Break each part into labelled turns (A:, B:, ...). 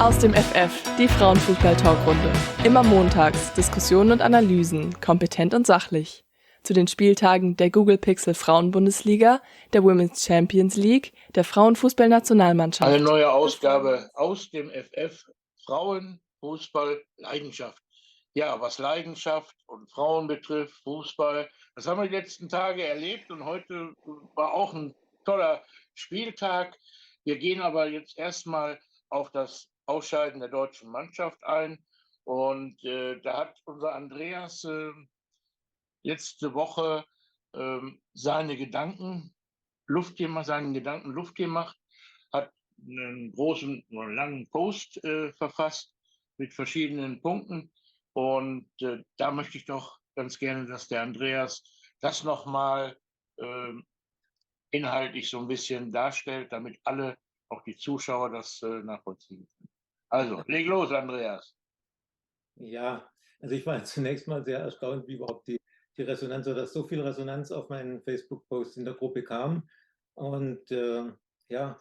A: Aus dem FF, die Frauenfußball-Talkrunde. Immer montags Diskussionen und Analysen, kompetent und sachlich. Zu den Spieltagen der Google Pixel Frauenbundesliga, der Women's Champions League, der Frauenfußball-Nationalmannschaft.
B: Eine neue Ausgabe aus dem FF, Frauenfußball Leidenschaft. Ja, was Leidenschaft und Frauen betrifft, Fußball, das haben wir die letzten Tage erlebt und heute war auch ein toller Spieltag. Wir gehen aber jetzt erstmal auf das Ausscheiden der deutschen Mannschaft ein und da hat unser Andreas letzte Woche seinen Gedanken Luft gemacht, hat einen großen oder langen Post verfasst mit verschiedenen Punkten. Und da möchte ich doch ganz gerne, dass der Andreas das nochmal inhaltlich so ein bisschen darstellt, damit alle, auch die Zuschauer, das nachvollziehen können. Also, leg los, Andreas.
C: Ja, also ich war zunächst mal sehr erstaunt, wie überhaupt die Resonanz oder dass so viel Resonanz auf meinen Facebook-Post in der Gruppe kam. Und ja,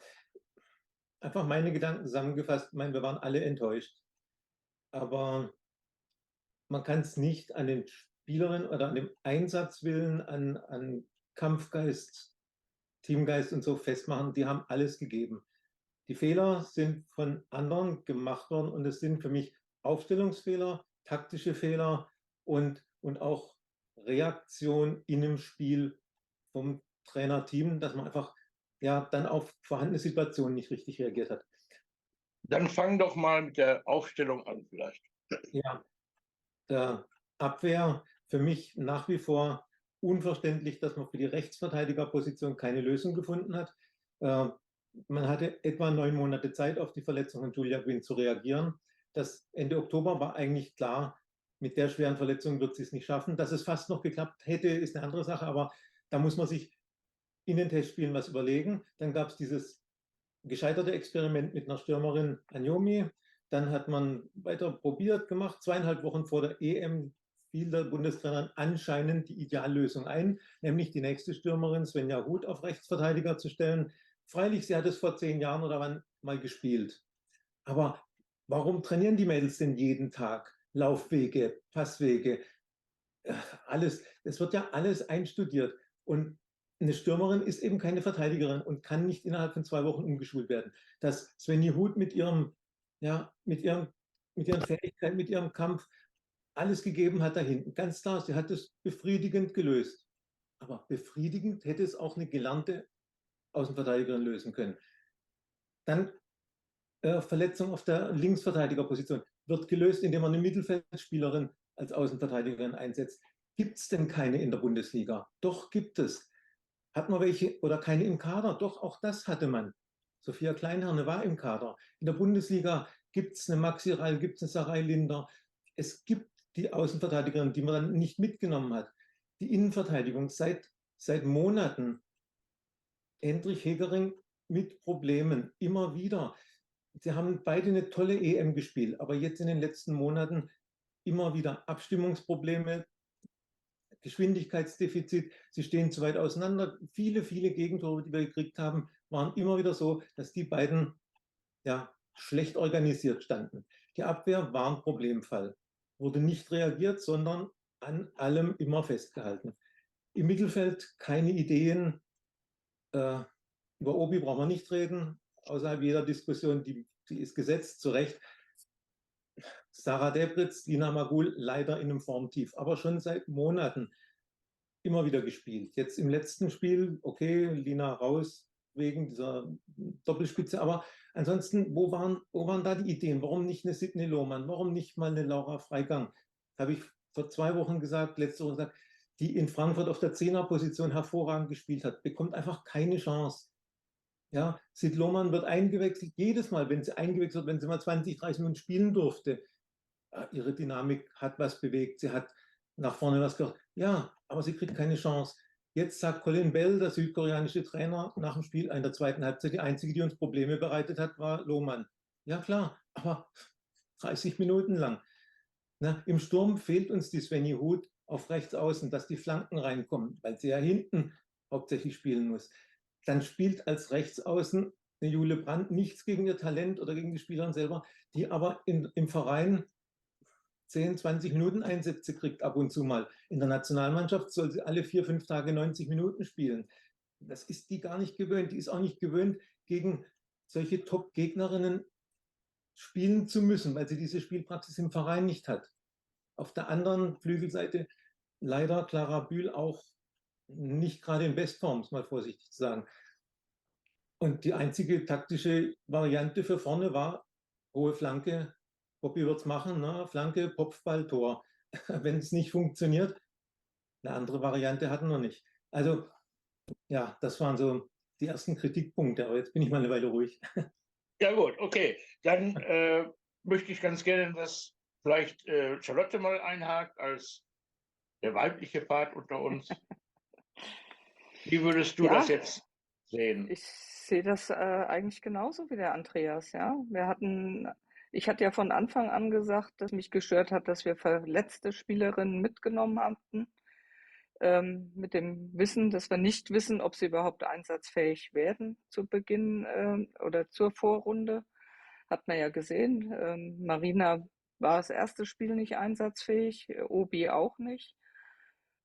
C: einfach meine Gedanken zusammengefasst. Ich meine, wir waren alle enttäuscht. Aber man kann es nicht an den Spielerinnen oder an dem Einsatzwillen, an Kampfgeist, Teamgeist und so festmachen. Die haben alles gegeben. Die Fehler sind von anderen gemacht worden und es sind für mich Aufstellungsfehler, taktische Fehler und auch Reaktion in dem Spiel vom Trainerteam, dass man einfach ja dann auf vorhandene Situationen nicht richtig reagiert hat.
B: Dann fang doch mal mit der Aufstellung an vielleicht.
C: Ja, der Abwehr für mich nach wie vor unverständlich, dass man für die Rechtsverteidigerposition keine Lösung gefunden hat. Man hatte etwa 9 Monate Zeit, auf die Verletzung von Julia Quinn zu reagieren. Das Ende Oktober war eigentlich klar, mit der schweren Verletzung wird sie es nicht schaffen. Dass es fast noch geklappt hätte, ist eine andere Sache, aber da muss man sich in den Testspielen was überlegen. Dann gab es dieses gescheiterte Experiment mit einer Stürmerin Anjomi. Dann hat man weiter probiert, gemacht. 2,5 Wochen vor der EM fiel der Bundestrainer anscheinend die Ideallösung ein, nämlich die nächste Stürmerin Svenja Huth auf Rechtsverteidiger zu stellen. Freilich, sie hat es vor 10 Jahren oder wann mal gespielt. Aber warum trainieren die Mädels denn jeden Tag? Laufwege, Passwege, alles. Es wird ja alles einstudiert. Und eine Stürmerin ist eben keine Verteidigerin und kann nicht innerhalb von 2 Wochen umgeschult werden. Dass Svenja Huth mit ihren Fähigkeiten, mit ihrem Kampf alles gegeben hat da hinten. Ganz klar, sie hat es befriedigend gelöst. Aber befriedigend hätte es auch eine gelernte Außenverteidigerin lösen können. Dann Verletzung auf der Linksverteidigerposition wird gelöst, indem man eine Mittelfeldspielerin als Außenverteidigerin einsetzt. Gibt es denn keine in der Bundesliga? Doch, gibt es. Hat man welche oder keine im Kader? Doch, auch das hatte man. Sophia Kleinherne war im Kader. In der Bundesliga gibt es eine Maxi Reil, gibt es eine Sarai Linder. Es gibt die Außenverteidigerin, die man dann nicht mitgenommen hat. Die Innenverteidigung seit Monaten. Endrich Hegering mit Problemen, immer wieder. Sie haben beide eine tolle EM gespielt, aber jetzt in den letzten Monaten immer wieder Abstimmungsprobleme, Geschwindigkeitsdefizit, sie stehen zu weit auseinander. Viele Gegentore, die wir gekriegt haben, waren immer wieder so, dass die beiden ja, schlecht organisiert standen. Die Abwehr war ein Problemfall. Wurde nicht reagiert, sondern an allem immer festgehalten. Im Mittelfeld keine Ideen. Über Obi brauchen wir nicht reden. Außerhalb jeder Diskussion, die ist gesetzt, zu Recht. Sarah Debritz, Lina Magul leider in einem Formtief, aber schon seit Monaten immer wieder gespielt. Jetzt im letzten Spiel, okay, Lina raus wegen dieser Doppelspitze, aber ansonsten, wo waren da die Ideen? Warum nicht eine Sydney Lohmann? Warum nicht mal eine Laura Freigang? Habe ich vor 2 Wochen gesagt, letzte Woche gesagt, die in Frankfurt auf der Zehnerposition hervorragend gespielt hat, bekommt einfach keine Chance. Ja, Sid Lohmann wird eingewechselt, jedes Mal, wenn sie eingewechselt wird, wenn sie mal 20, 30 Minuten spielen durfte. Ihre Dynamik hat was bewegt, sie hat nach vorne was gemacht. Ja, aber sie kriegt keine Chance. Jetzt sagt Colin Bell, der südkoreanische Trainer, nach dem Spiel in der zweiten Halbzeit, die einzige, die uns Probleme bereitet hat, war Lohmann. Ja klar, aber 30 Minuten lang. Na, im Sturm fehlt uns die Svenja Huth auf rechts außen, dass die Flanken reinkommen, weil sie ja hinten hauptsächlich spielen muss. Dann spielt als Rechtsaußen eine Jule Brandt, nichts gegen ihr Talent oder gegen die Spielerin selber, die aber im Verein 10, 20 Minuten Einsätze kriegt ab und zu mal. In der Nationalmannschaft soll sie alle 4, 5 Tage 90 Minuten spielen. Das ist die gar nicht gewöhnt. Die ist auch nicht gewöhnt, gegen solche Top-Gegnerinnen spielen zu müssen, weil sie diese Spielpraxis im Verein nicht hat. Auf der anderen Flügelseite leider Clara Bühl auch nicht gerade in Bestform, mal vorsichtig zu sagen. Und die einzige taktische Variante für vorne war hohe Flanke. Bobby wird es machen, ne? Flanke, Kopfball, Tor. Wenn es nicht funktioniert, eine andere Variante hatten wir nicht. Also ja, das waren so die ersten Kritikpunkte, aber jetzt bin ich mal eine Weile ruhig.
B: Ja gut, okay. Dann möchte ich ganz gerne, dass vielleicht Charlotte mal einhakt als der weibliche Part unter uns. Wie würdest du das
D: Ja,
B: jetzt sehen?
D: ich sehe das eigentlich genauso wie der Andreas, ja. Ich hatte ja von Anfang an gesagt, dass mich gestört hat, dass wir verletzte Spielerinnen mitgenommen hatten, mit dem Wissen, dass wir nicht wissen, ob sie überhaupt einsatzfähig werden zu Beginn oder zur Vorrunde. Hat man ja gesehen. Marina war das erste Spiel nicht einsatzfähig, Obi auch nicht.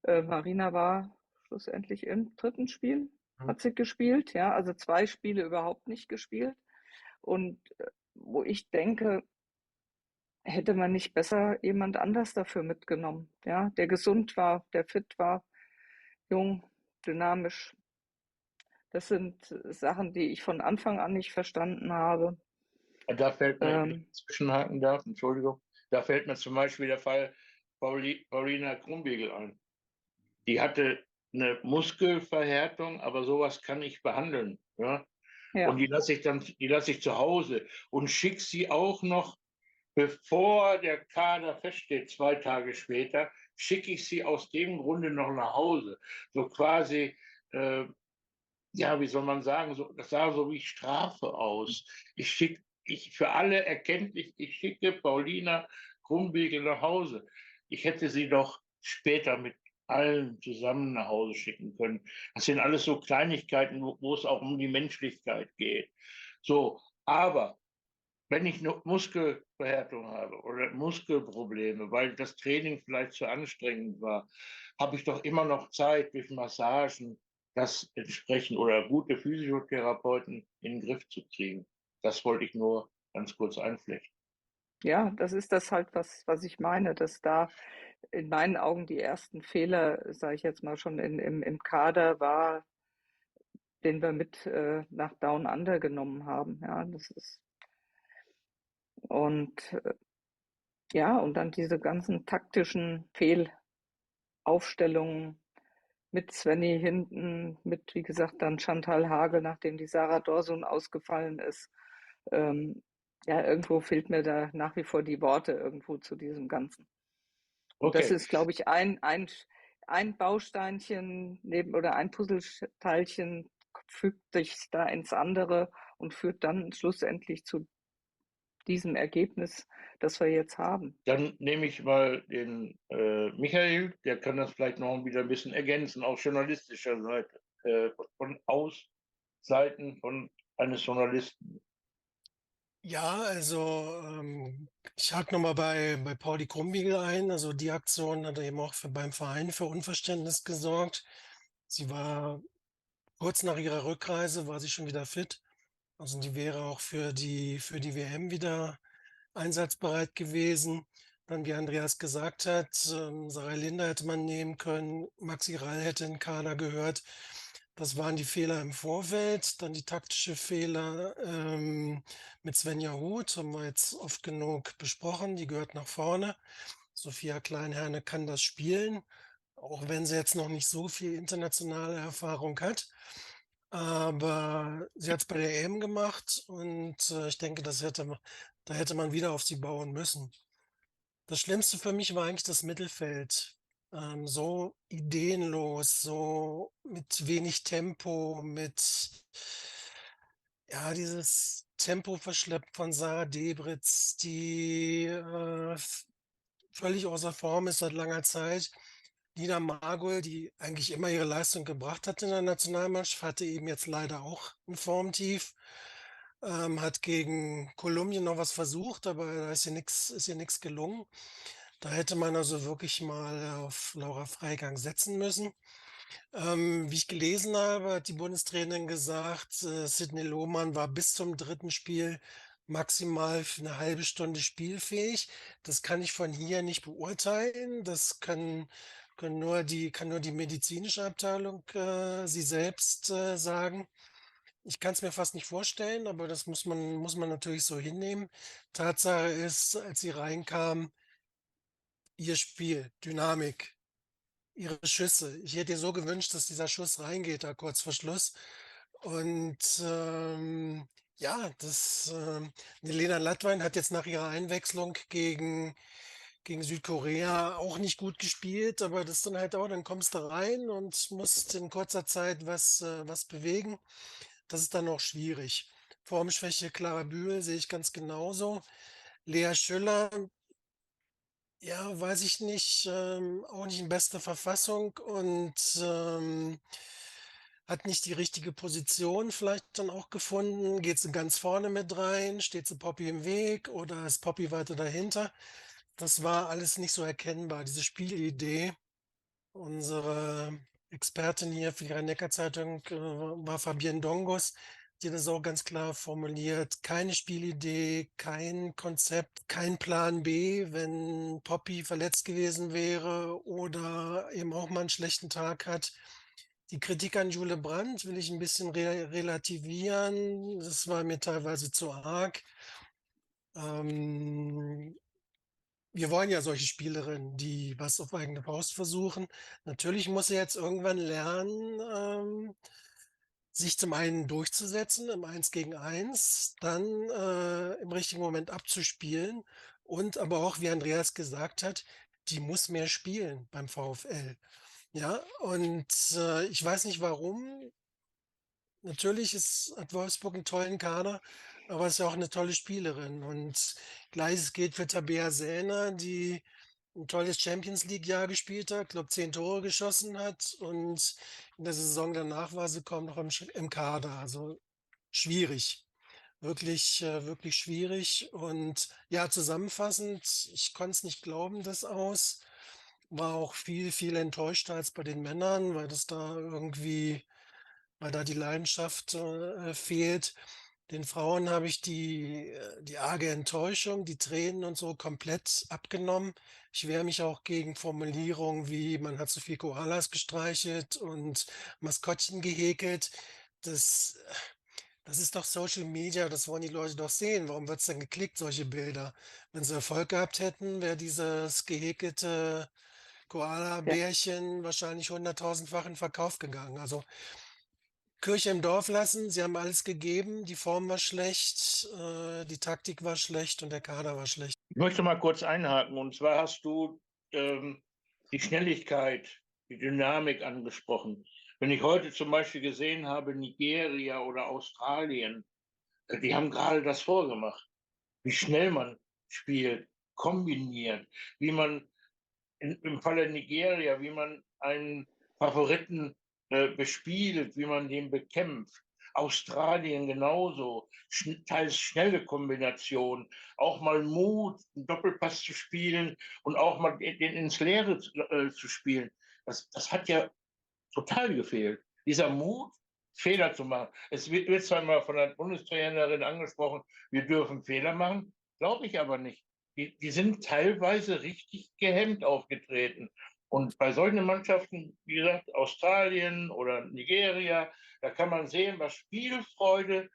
D: Marina war schlussendlich im dritten Spiel, hat sie gespielt, ja, also 2 Spiele überhaupt nicht gespielt. Und wo ich denke, hätte man nicht besser jemand anders dafür mitgenommen, ja, der gesund war, der fit war, jung, dynamisch. Das sind Sachen, die ich von Anfang an nicht verstanden habe.
B: Da fällt mir, wenn ich
D: Ähm,
B: zwischenhaken darf, Entschuldigung, da fällt mir zum Beispiel der Fall Paulina Krumbiegel ein. Die hatte eine Muskelverhärtung, aber sowas kann ich behandeln. Ja? Und
D: ja,
B: die lasse ich zu Hause und schicke sie auch noch, bevor der Kader feststeht, 2 Tage später, schicke ich sie aus dem Grunde noch nach Hause. So quasi, ja, wie soll man sagen, so, das sah so wie Strafe aus. Für alle erkenntlich, ich schicke Paulina Krumbiegel nach Hause. Ich hätte sie doch später mit allen zusammen nach Hause schicken können. Das sind alles so Kleinigkeiten, wo es auch um die Menschlichkeit geht. So, aber wenn ich eine Muskelverhärtung habe oder Muskelprobleme, weil das Training vielleicht zu anstrengend war, habe ich doch immer noch Zeit, durch Massagen das entsprechend oder gute Physiotherapeuten in den Griff zu kriegen. Das wollte ich nur ganz kurz einflechten.
D: ja, das ist das halt, was ich meine, dass da in meinen Augen die ersten Fehler, sage ich jetzt mal schon im Kader war, den wir mit nach Down Under genommen haben. Ja, das ist und ja, und dann diese ganzen taktischen Fehlaufstellungen mit Svenny hinten, mit, wie gesagt, dann Chantal Hagel, nachdem die Sarah Dorsun ausgefallen ist. Ja, irgendwo fehlt mir da nach wie vor die Worte irgendwo zu diesem Ganzen. Und das
B: Okay,
D: ist, glaube ich, ein Bausteinchen neben oder ein Puzzleteilchen fügt sich da ins andere und führt dann schlussendlich zu diesem Ergebnis, das wir jetzt haben.
B: dann nehme ich mal den Michael, der kann das vielleicht noch wieder ein bisschen ergänzen, aus journalistischer Seite, von Ausseiten von eines Journalisten.
E: Ja, also ich hake nochmal bei Pauli Krumbiegel ein. Also die Aktion hat eben auch beim Verein für Unverständnis gesorgt. Sie war kurz nach ihrer Rückreise, war sie schon wieder fit. Also die wäre auch für die WM wieder einsatzbereit gewesen. Dann, wie Andreas gesagt hat, Sarah Linder hätte man nehmen können, Maxi Rall hätte in den Kader gehört. Das waren die Fehler im Vorfeld. Dann die taktische Fehler mit Svenja Huth, haben wir jetzt oft genug besprochen. Die gehört nach vorne. Sophia Kleinherne kann das spielen, auch wenn sie jetzt noch nicht so viel internationale Erfahrung hat. Aber sie hat es bei der EM gemacht und ich denke, da hätte man wieder auf sie bauen müssen. Das Schlimmste für mich war eigentlich das Mittelfeld. So ideenlos, so mit wenig Tempo, mit ja, dieses Tempo verschleppt von Sarah Debritz, die völlig außer Form ist seit langer Zeit. Nina Margol, die eigentlich immer ihre Leistung gebracht hat in der Nationalmannschaft, hatte eben jetzt leider auch ein Formtief. hat gegen Kolumbien noch was versucht, aber da ist ihr nichts gelungen. Da hätte man also wirklich mal auf Laura Freigang setzen müssen. Wie ich gelesen habe, hat die Bundestrainerin gesagt, Sidney Lohmann war bis zum dritten Spiel maximal für eine halbe Stunde spielfähig. Das kann ich von hier nicht beurteilen. Das kann nur die medizinische Abteilung sie selbst sagen. Ich kann es mir fast nicht vorstellen, aber das muss man natürlich so hinnehmen. Tatsache ist, als sie reinkam, ihr Spiel, Dynamik, ihre Schüsse. Ich hätte ihr so gewünscht, dass dieser Schuss reingeht, da kurz vor Schluss. Und ja, Helena Ladwein hat jetzt nach ihrer Einwechslung gegen Südkorea auch nicht gut gespielt, aber das ist dann halt auch, dann kommst du rein und musst in kurzer Zeit was bewegen. Das ist dann auch schwierig. Formschwäche Clara Bühl sehe ich ganz genauso. Lea Schüller, ja, weiß ich nicht, auch nicht in bester Verfassung und hat nicht die richtige Position vielleicht dann auch gefunden. Geht sie ganz vorne mit rein? Steht sie Poppy im Weg oder ist Poppy weiter dahinter? Das war alles nicht so erkennbar, diese Spielidee. Unsere Expertin hier für die Rhein-Neckar-Zeitung war Fabienne Dongos, die das auch ganz klar formuliert. Keine Spielidee, kein Konzept, kein Plan B, wenn Poppy verletzt gewesen wäre oder eben auch mal einen schlechten Tag hat. Die Kritik an Jule Brandt will ich ein bisschen relativieren. Das war mir teilweise zu arg. Wir wollen ja solche Spielerinnen, die was auf eigene Faust versuchen. Natürlich muss sie jetzt irgendwann lernen, sich zum einen durchzusetzen im 1 gegen 1, dann im richtigen Moment abzuspielen und aber auch, wie Andreas gesagt hat, die muss mehr spielen beim VfL. Ja, und ich weiß nicht warum. Natürlich hat Wolfsburg einen tollen Kader, aber ist ja auch eine tolle Spielerin. Und Gleiches gilt für Tabea Säner, die ein tolles Champions League-Jahr gespielt hat, glaube 10 Tore geschossen hat und in der Saison danach war sie kaum noch im Kader. Also schwierig, wirklich schwierig. Und ja, zusammenfassend, ich konnte es nicht glauben, das Aus. War auch viel enttäuschter als bei den Männern, weil da die Leidenschaft fehlt. Den Frauen habe ich die arge Enttäuschung, die Tränen und so komplett abgenommen. Ich wehre mich auch gegen Formulierungen wie, man hat so viel Koalas gestreichelt und Maskottchen gehäkelt. Das, das ist doch Social Media, das wollen die Leute doch sehen. Warum wird es denn geklickt, solche Bilder? Wenn sie Erfolg gehabt hätten, wäre dieses gehäkelte
D: Ja.
E: Koala-Bärchen wahrscheinlich 100.000-fach in Verkauf gegangen. Also Kirche im Dorf lassen, sie haben alles gegeben, die Form war schlecht, die Taktik war schlecht und der Kader war schlecht.
B: Ich möchte mal kurz einhaken. Und zwar hast du die Schnelligkeit, die Dynamik angesprochen. Wenn ich heute zum Beispiel gesehen habe, Nigeria oder Australien, die haben gerade das vorgemacht, wie schnell man spielt, kombiniert, wie man im Falle Nigeria, wie man einen Favoriten bespielt, wie man den bekämpft. Australien genauso, teils schnelle Kombination, auch mal Mut, einen Doppelpass zu spielen und auch mal den ins Leere zu spielen. Das hat ja total gefehlt. Dieser Mut, Fehler zu machen. Es wird zwar immer von der Bundestrainerin angesprochen, wir dürfen Fehler machen, glaube ich aber nicht. Die sind teilweise richtig gehemmt aufgetreten. Und bei solchen Mannschaften, wie gesagt, Australien oder Nigeria, da kann man sehen, was Spielfreude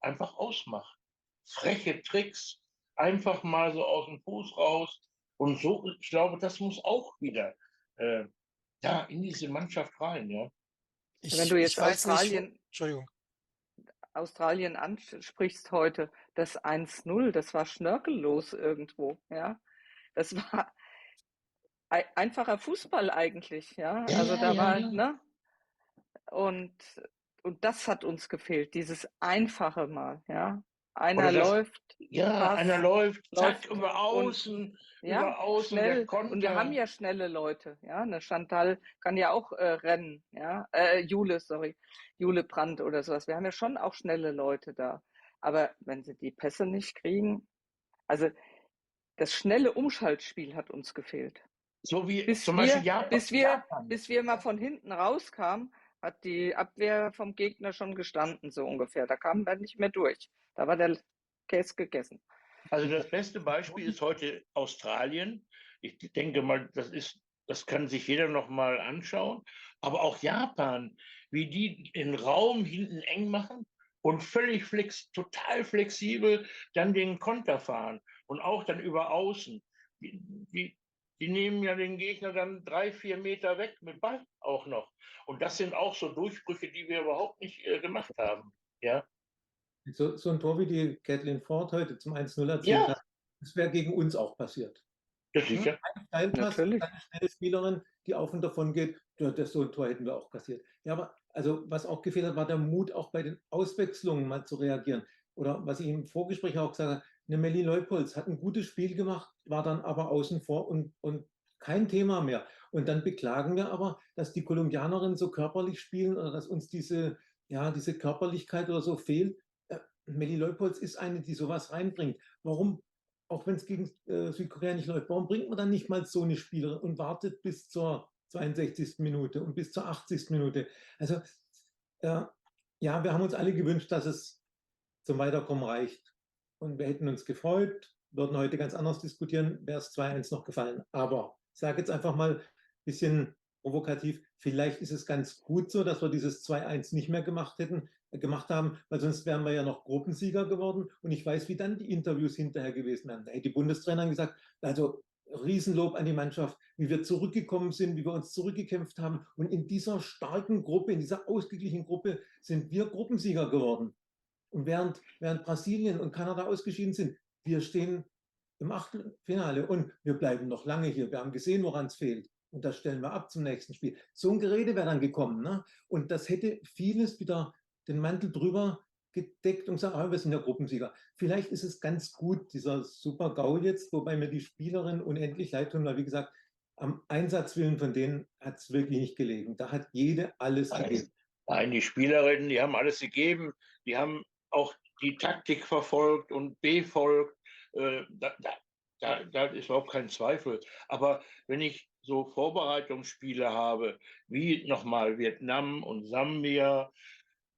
B: einfach ausmacht. Freche Tricks, einfach mal so aus dem Fuß raus. Und so, ich glaube, das muss auch wieder äh, ja, in diese Mannschaft rein, ja.
D: Wenn du
E: Ich
D: jetzt
E: weiß nicht, Entschuldigung.
D: Australien ansprichst heute, das 1:0, das war schnörkellos irgendwo, ja. Das war einfacher Fußball eigentlich, ja.
B: Ja,
D: Also
B: ja,
D: da
B: ja,
D: war,
B: ja.
D: ne? Und, und das hat uns gefehlt, dieses Einfache mal, ja. Einer
B: Oder das,
D: läuft,
B: ja, einer
D: passt,
B: läuft, zack,
D: läuft und ja,
B: über außen der
D: schnell. Und wir haben
B: Konter.
D: ja schnelle Leute, ja. Eine Chantal kann ja auch rennen, ja. Jule Brandt oder sowas. Wir haben ja schon auch schnelle Leute da. Aber wenn sie die Pässe nicht kriegen, also das schnelle Umschaltspiel hat uns gefehlt.
B: So wie
D: Bis
B: zum Beispiel
D: wir,
B: Japan.
D: bis wir, bis wir mal von hinten rauskamen, hat die Abwehr vom Gegner schon gestanden, so ungefähr. Da kamen wir nicht mehr durch. Da war der Käse gegessen.
B: Also das beste Beispiel ist heute Australien. Ich denke mal, das kann sich jeder noch mal anschauen. Aber auch Japan, wie die den Raum hinten eng machen und total flexibel dann den Konter fahren und auch dann über außen. Die, die, die nehmen ja den Gegner dann 3, 4 Meter weg mit Ball auch noch. Und das sind auch so Durchbrüche, die wir überhaupt nicht gemacht haben. Ja,
C: So ein Tor wie die Kathleen Ford heute zum 1:0 erzielt
B: ja,
C: hat, das wäre gegen uns auch passiert.
B: das ist
C: Ne?
B: sicher.
C: Ein Steilpass,
D: Natürlich.
C: eine schnelle Spielerin, die auf und davon geht, so ein Tor hätten wir auch kassiert. Ja, aber also was auch gefehlt hat, war der Mut, auch bei den Auswechslungen mal zu reagieren. Oder was ich im Vorgespräch auch gesagt habe, eine Melli Leupolz hat ein gutes Spiel gemacht, war dann aber außen vor und kein Thema mehr. Und dann beklagen wir aber, dass die Kolumbianerinnen so körperlich spielen oder dass uns diese Körperlichkeit oder so fehlt. Melli Leupolz ist eine, die sowas reinbringt. Warum, auch wenn es gegen Südkorea nicht läuft, warum bringt man dann nicht mal so eine Spielerin und wartet bis zur 62. Minute und bis zur 80. Minute? Also ja, wir haben uns alle gewünscht, dass es zum Weiterkommen reicht. Und wir hätten uns gefreut, würden heute ganz anders diskutieren, wäre es 2:1 noch gefallen. Aber ich sage jetzt einfach mal ein bisschen provokativ, vielleicht ist es ganz gut so, dass wir dieses 2:1 nicht mehr gemacht haben, weil sonst wären wir ja noch Gruppensieger geworden. Und ich weiß, wie dann die Interviews hinterher gewesen wären. Da hätte die Bundestrainerin gesagt, also Riesenlob an die Mannschaft, wie wir zurückgekommen sind, wie wir uns zurückgekämpft haben. Und in dieser starken Gruppe, in dieser ausgeglichenen Gruppe sind wir Gruppensieger geworden. Und während Brasilien und Kanada ausgeschieden sind, wir stehen im Achtelfinale und wir bleiben noch lange hier. Wir haben gesehen, woran es fehlt. Und das stellen wir ab zum nächsten Spiel. So ein Gerede wäre dann gekommen. Ne? Und das hätte vieles wieder den Mantel drüber gedeckt und gesagt, wir sind ja Gruppensieger. Vielleicht ist es ganz gut, dieser Super-GAU jetzt, wobei mir die Spielerin unendlich leid tun, weil wie gesagt, am Einsatzwillen von denen hat es wirklich nicht gelegen. Da hat jede alles gegeben.
B: Nein, die Spielerinnen, die haben alles gegeben. Die haben auch die Taktik verfolgt und befolgt. Da ist überhaupt kein Zweifel. Aber wenn ich so Vorbereitungsspiele habe, wie nochmal Vietnam und Sambia,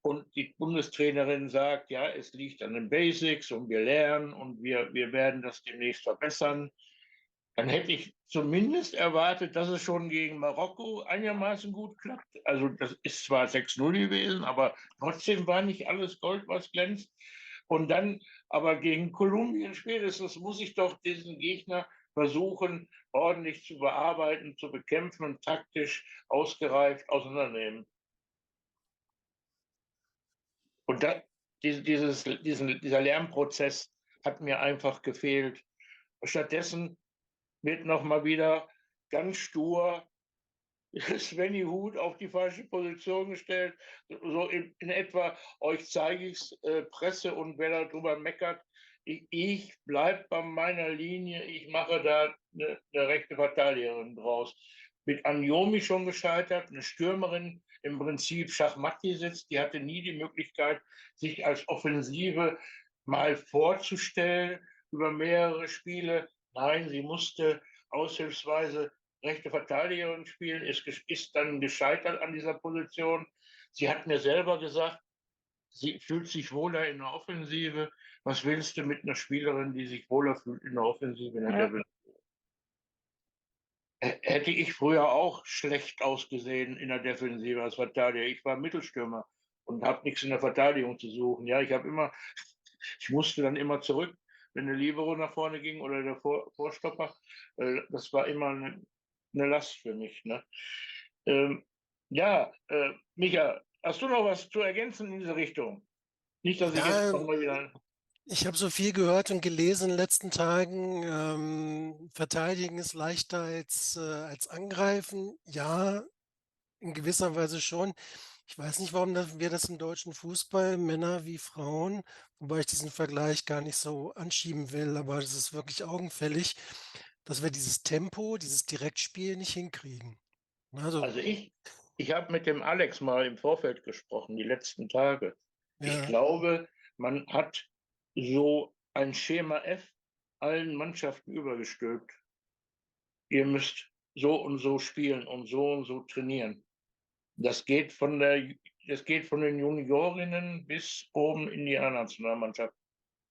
B: und die Bundestrainerin sagt, ja, es liegt an den Basics und wir lernen und wir werden das demnächst verbessern, dann hätte ich zumindest erwartet, dass es schon gegen Marokko einigermaßen gut klappt. Also das ist zwar 6:0 gewesen, aber trotzdem war nicht alles Gold, was glänzt. Und dann aber gegen Kolumbien spätestens muss ich doch diesen Gegner versuchen, ordentlich zu bearbeiten, zu bekämpfen und taktisch ausgereift auseinandernehmen. Und dieser Lernprozess hat mir einfach gefehlt. Stattdessen wird noch mal wieder ganz stur Svenny Huth auf die falsche Position gestellt. So in etwa, euch zeige ich es, Presse und wer darüber meckert. Ich bleibe bei meiner Linie, ich mache da eine rechte Verteidigerin draus. Mit Anjomi schon gescheitert, eine Stürmerin im Prinzip Schachmatt sitzt, die hatte nie die Möglichkeit, sich als Offensive mal vorzustellen über mehrere Spiele. Nein, sie musste aushilfsweise rechte Verteidigerin spielen, ist dann gescheitert an dieser Position. Sie hat mir selber gesagt, sie fühlt sich wohler in der Offensive. Was willst du mit einer Spielerin, die sich wohler fühlt in der Offensive? Ja. Hätte ich früher auch schlecht ausgesehen in der Defensive als Verteidiger. Ich war Mittelstürmer und habe nichts in der Verteidigung zu suchen. Ja, ich musste dann immer zurück, wenn der Libero nach vorne ging oder der Vorstopper. Das war immer eine Last für mich. Ne? Micha, hast du noch was zu ergänzen in diese Richtung? Nicht, dass ich jetzt nochmal wieder...
E: Ich habe so viel gehört und gelesen in den letzten Tagen. Verteidigen ist leichter als angreifen. Ja, in gewisser Weise schon. Ich weiß nicht, warum wir das im deutschen Fußball, Männer wie Frauen, wobei ich diesen Vergleich gar nicht so anschieben will, aber es ist wirklich augenfällig, dass wir dieses Tempo, dieses Direktspiel nicht hinkriegen. Also,
B: Also ich habe mit dem Alex mal im Vorfeld gesprochen, die letzten Tage. Ich
E: ja,
B: glaube, man hat so ein Schema F allen Mannschaften übergestülpt. Ihr müsst so und so spielen und so trainieren. Das geht das geht von den Juniorinnen bis oben in die A-Nationalmannschaft.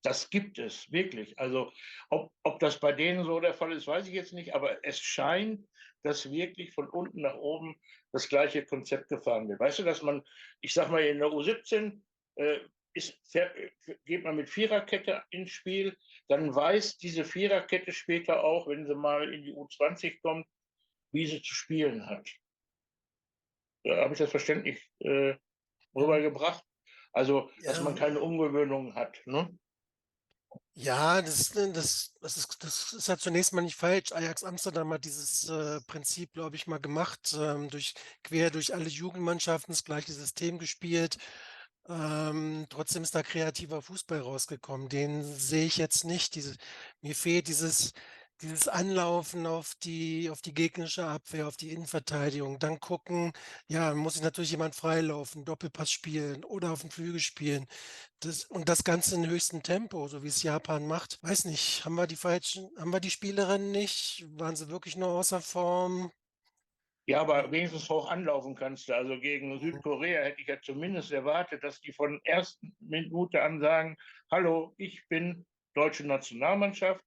B: Das gibt es wirklich. Also ob das bei denen so der Fall ist, weiß ich jetzt nicht, aber es scheint, dass wirklich von unten nach oben das gleiche Konzept gefahren wird. Weißt du, dass man, ich sag mal, in der U17 äh, geht man mit Viererkette ins Spiel, dann weiß diese Viererkette später auch, wenn sie mal in die U20 kommt, wie sie zu spielen hat. Da habe ich das verständlich rübergebracht. Also, dass
E: ja,
B: man keine Umgewöhnung hat. Ne?
E: ja, das ist ja zunächst mal nicht falsch. Ajax Amsterdam hat dieses Prinzip, glaube ich, mal gemacht, quer durch alle Jugendmannschaften das gleiche System gespielt. Trotzdem ist da kreativer Fußball rausgekommen. Den sehe ich jetzt nicht. Mir fehlt dieses Anlaufen auf die gegnerische Abwehr, auf die Innenverteidigung. Dann gucken, ja, muss sich natürlich jemand freilaufen, Doppelpass spielen oder auf dem Flügel spielen. Und das Ganze in höchstem Tempo, so wie es Japan macht. Weiß nicht, haben wir die Spielerinnen nicht? Waren sie wirklich nur außer Form?
B: Ja, aber wenigstens hoch anlaufen kannst du. Also gegen Südkorea hätte ich ja zumindest erwartet, dass die von ersten Minute an sagen, hallo, ich bin deutsche Nationalmannschaft.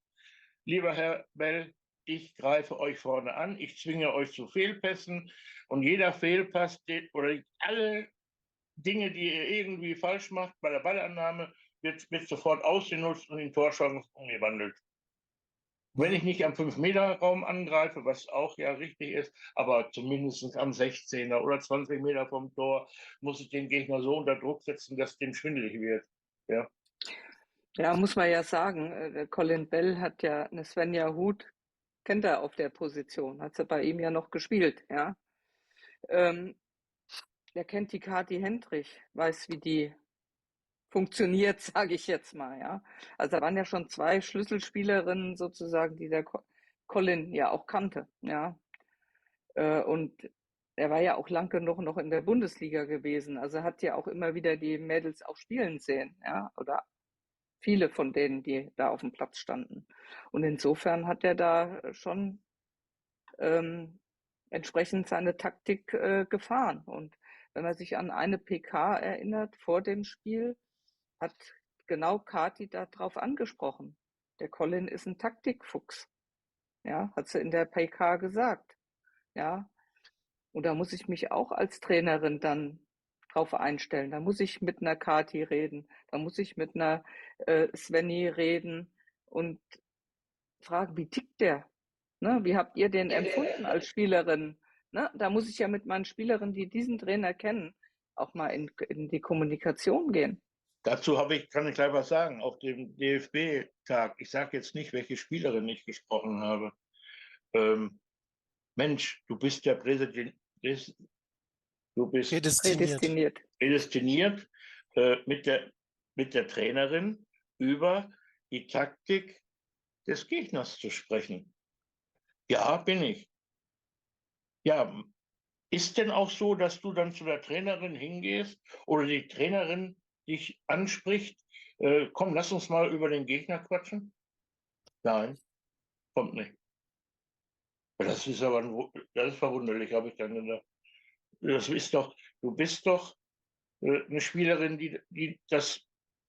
B: Lieber Herr Bell, ich greife euch vorne an, ich zwinge euch zu Fehlpässen und jeder Fehlpass oder alle Dinge, die ihr irgendwie falsch macht bei der Ballannahme, wird sofort ausgenutzt und in Torchancen umgewandelt. Wenn ich nicht am 5-Meter-Raum angreife, was auch ja richtig ist, aber zumindest am 16er oder 20 Meter vom Tor, muss ich den Gegner so unter Druck setzen, dass dem schwindelig wird. Ja.
D: Ja, muss man ja sagen, der Colin Bell hat ja eine Svenja Huth, kennt er auf der Position, hat sie bei ihm ja noch gespielt, ja. Ähm, Der kennt die Kathi Hendrich, weiß, wie die funktioniert, sage ich jetzt mal, ja. Also da waren ja schon zwei Schlüsselspielerinnen sozusagen, die der Colin ja auch kannte, ja. Und er war ja auch lang genug noch in der Bundesliga gewesen. Also hat ja auch immer wieder die Mädels auch spielen sehen, ja, oder viele von denen, die da auf dem Platz standen. Und insofern hat er da schon ähm, entsprechend seine Taktik gefahren. Und wenn man sich an eine PK erinnert vor dem Spiel, hat genau Kati darauf angesprochen. Der Colin ist ein Taktikfuchs. Ja, hat sie in der PK gesagt. Ja, und da muss ich mich auch als Trainerin dann drauf einstellen. Da muss ich mit einer Kati reden. Da muss ich mit einer Svenny reden und fragen, wie tickt der? Ne? Wie habt ihr den empfunden als Spielerin? Ne? Da muss ich ja mit meinen Spielerinnen, die diesen Trainer kennen, auch mal in die Kommunikation gehen.
B: Dazu kann ich gleich was sagen, auf dem DFB-Tag. Ich sage jetzt nicht, welche Spielerin ich gesprochen habe. Ähm, Mensch, du bist ja du bist
E: Prädestiniert.
D: Prädestiniert.
B: prädestiniert, mit mit der Trainerin über die Taktik des Gegners zu sprechen. Ja, bin ich. Ja, ist denn auch so, dass du dann zu der Trainerin hingehst oder die Trainerin dich anspricht, komm, lass uns mal über den Gegner quatschen? Nein, kommt nicht. Das ist aber das ist verwunderlich, habe ich dann gedacht. Das ist doch, du bist doch eine Spielerin, die das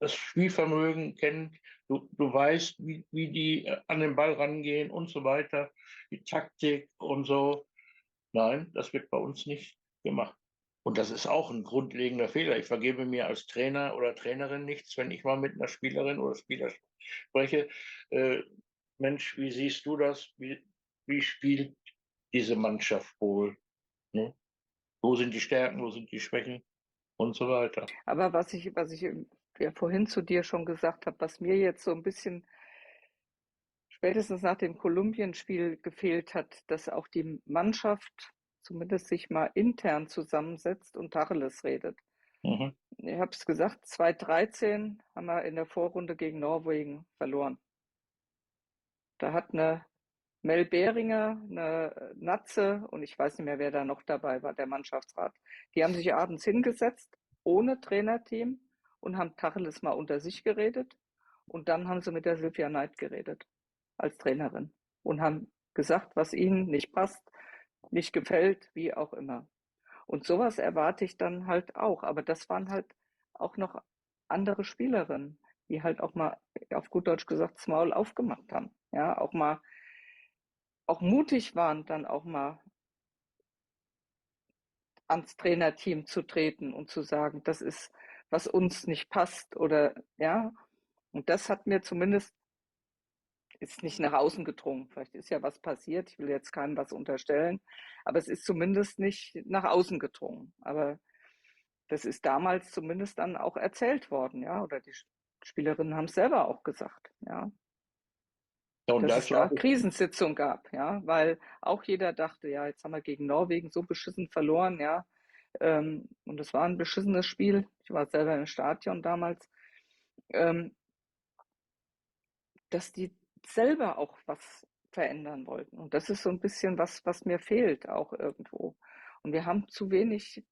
B: Spielvermögen kennt. Du weißt, wie die an den Ball rangehen und so weiter, die Taktik und so. Nein, das wird bei uns nicht gemacht. Und das ist auch ein grundlegender Fehler. Ich vergebe mir als Trainer oder Trainerin nichts, wenn ich mal mit einer Spielerin oder Spieler spreche. Äh, Mensch, wie siehst du das? Wie spielt diese Mannschaft wohl? Ne? Wo sind die Stärken, wo sind die Schwächen und so weiter?
D: Aber was ich ja vorhin zu dir schon gesagt habe, was mir jetzt so ein bisschen spätestens nach dem Kolumbien-Spiel gefehlt hat, dass auch die Mannschaft zumindest sich mal intern zusammensetzt und Tacheles redet.
B: Mhm.
D: Ich habe es gesagt, 2013 haben wir in der Vorrunde gegen Norwegen verloren. Da hat eine Mel Behringer, eine Natze und ich weiß nicht mehr, wer da noch dabei war, der Mannschaftsrat. Die haben sich abends hingesetzt, ohne Trainerteam und haben Tacheles mal unter sich geredet. Und dann haben sie mit der Sylvia Knight geredet, als Trainerin. Und haben gesagt, was ihnen nicht passt, nicht gefällt, wie auch immer. Und sowas erwarte ich dann halt auch. Aber das waren halt auch noch andere Spielerinnen, die halt auch mal, auf gut Deutsch gesagt, das Maul aufgemacht haben. Ja, auch mutig waren, dann auch mal ans Trainerteam zu treten und zu sagen, das ist, was uns nicht passt oder ja. Und das hat mir zumindest, ist nicht nach außen gedrungen. Vielleicht ist ja was passiert. Ich will jetzt keinem was unterstellen, aber es ist zumindest nicht nach außen gedrungen. Aber das ist damals zumindest dann auch erzählt worden, ja. Oder die Spielerinnen haben es selber auch gesagt, ja.
B: Ja, und
D: Dass es
B: dazu
D: da
B: habe ich,
D: Krisensitzung gab, ja, weil auch jeder dachte, ja, jetzt haben wir gegen Norwegen so beschissen verloren, ja, und es war ein beschissenes Spiel. Ich war selber im Stadion damals, ähm, dass die selber auch was verändern wollten. Und das ist so ein bisschen was, was mir fehlt auch irgendwo. Und wir haben zu wenig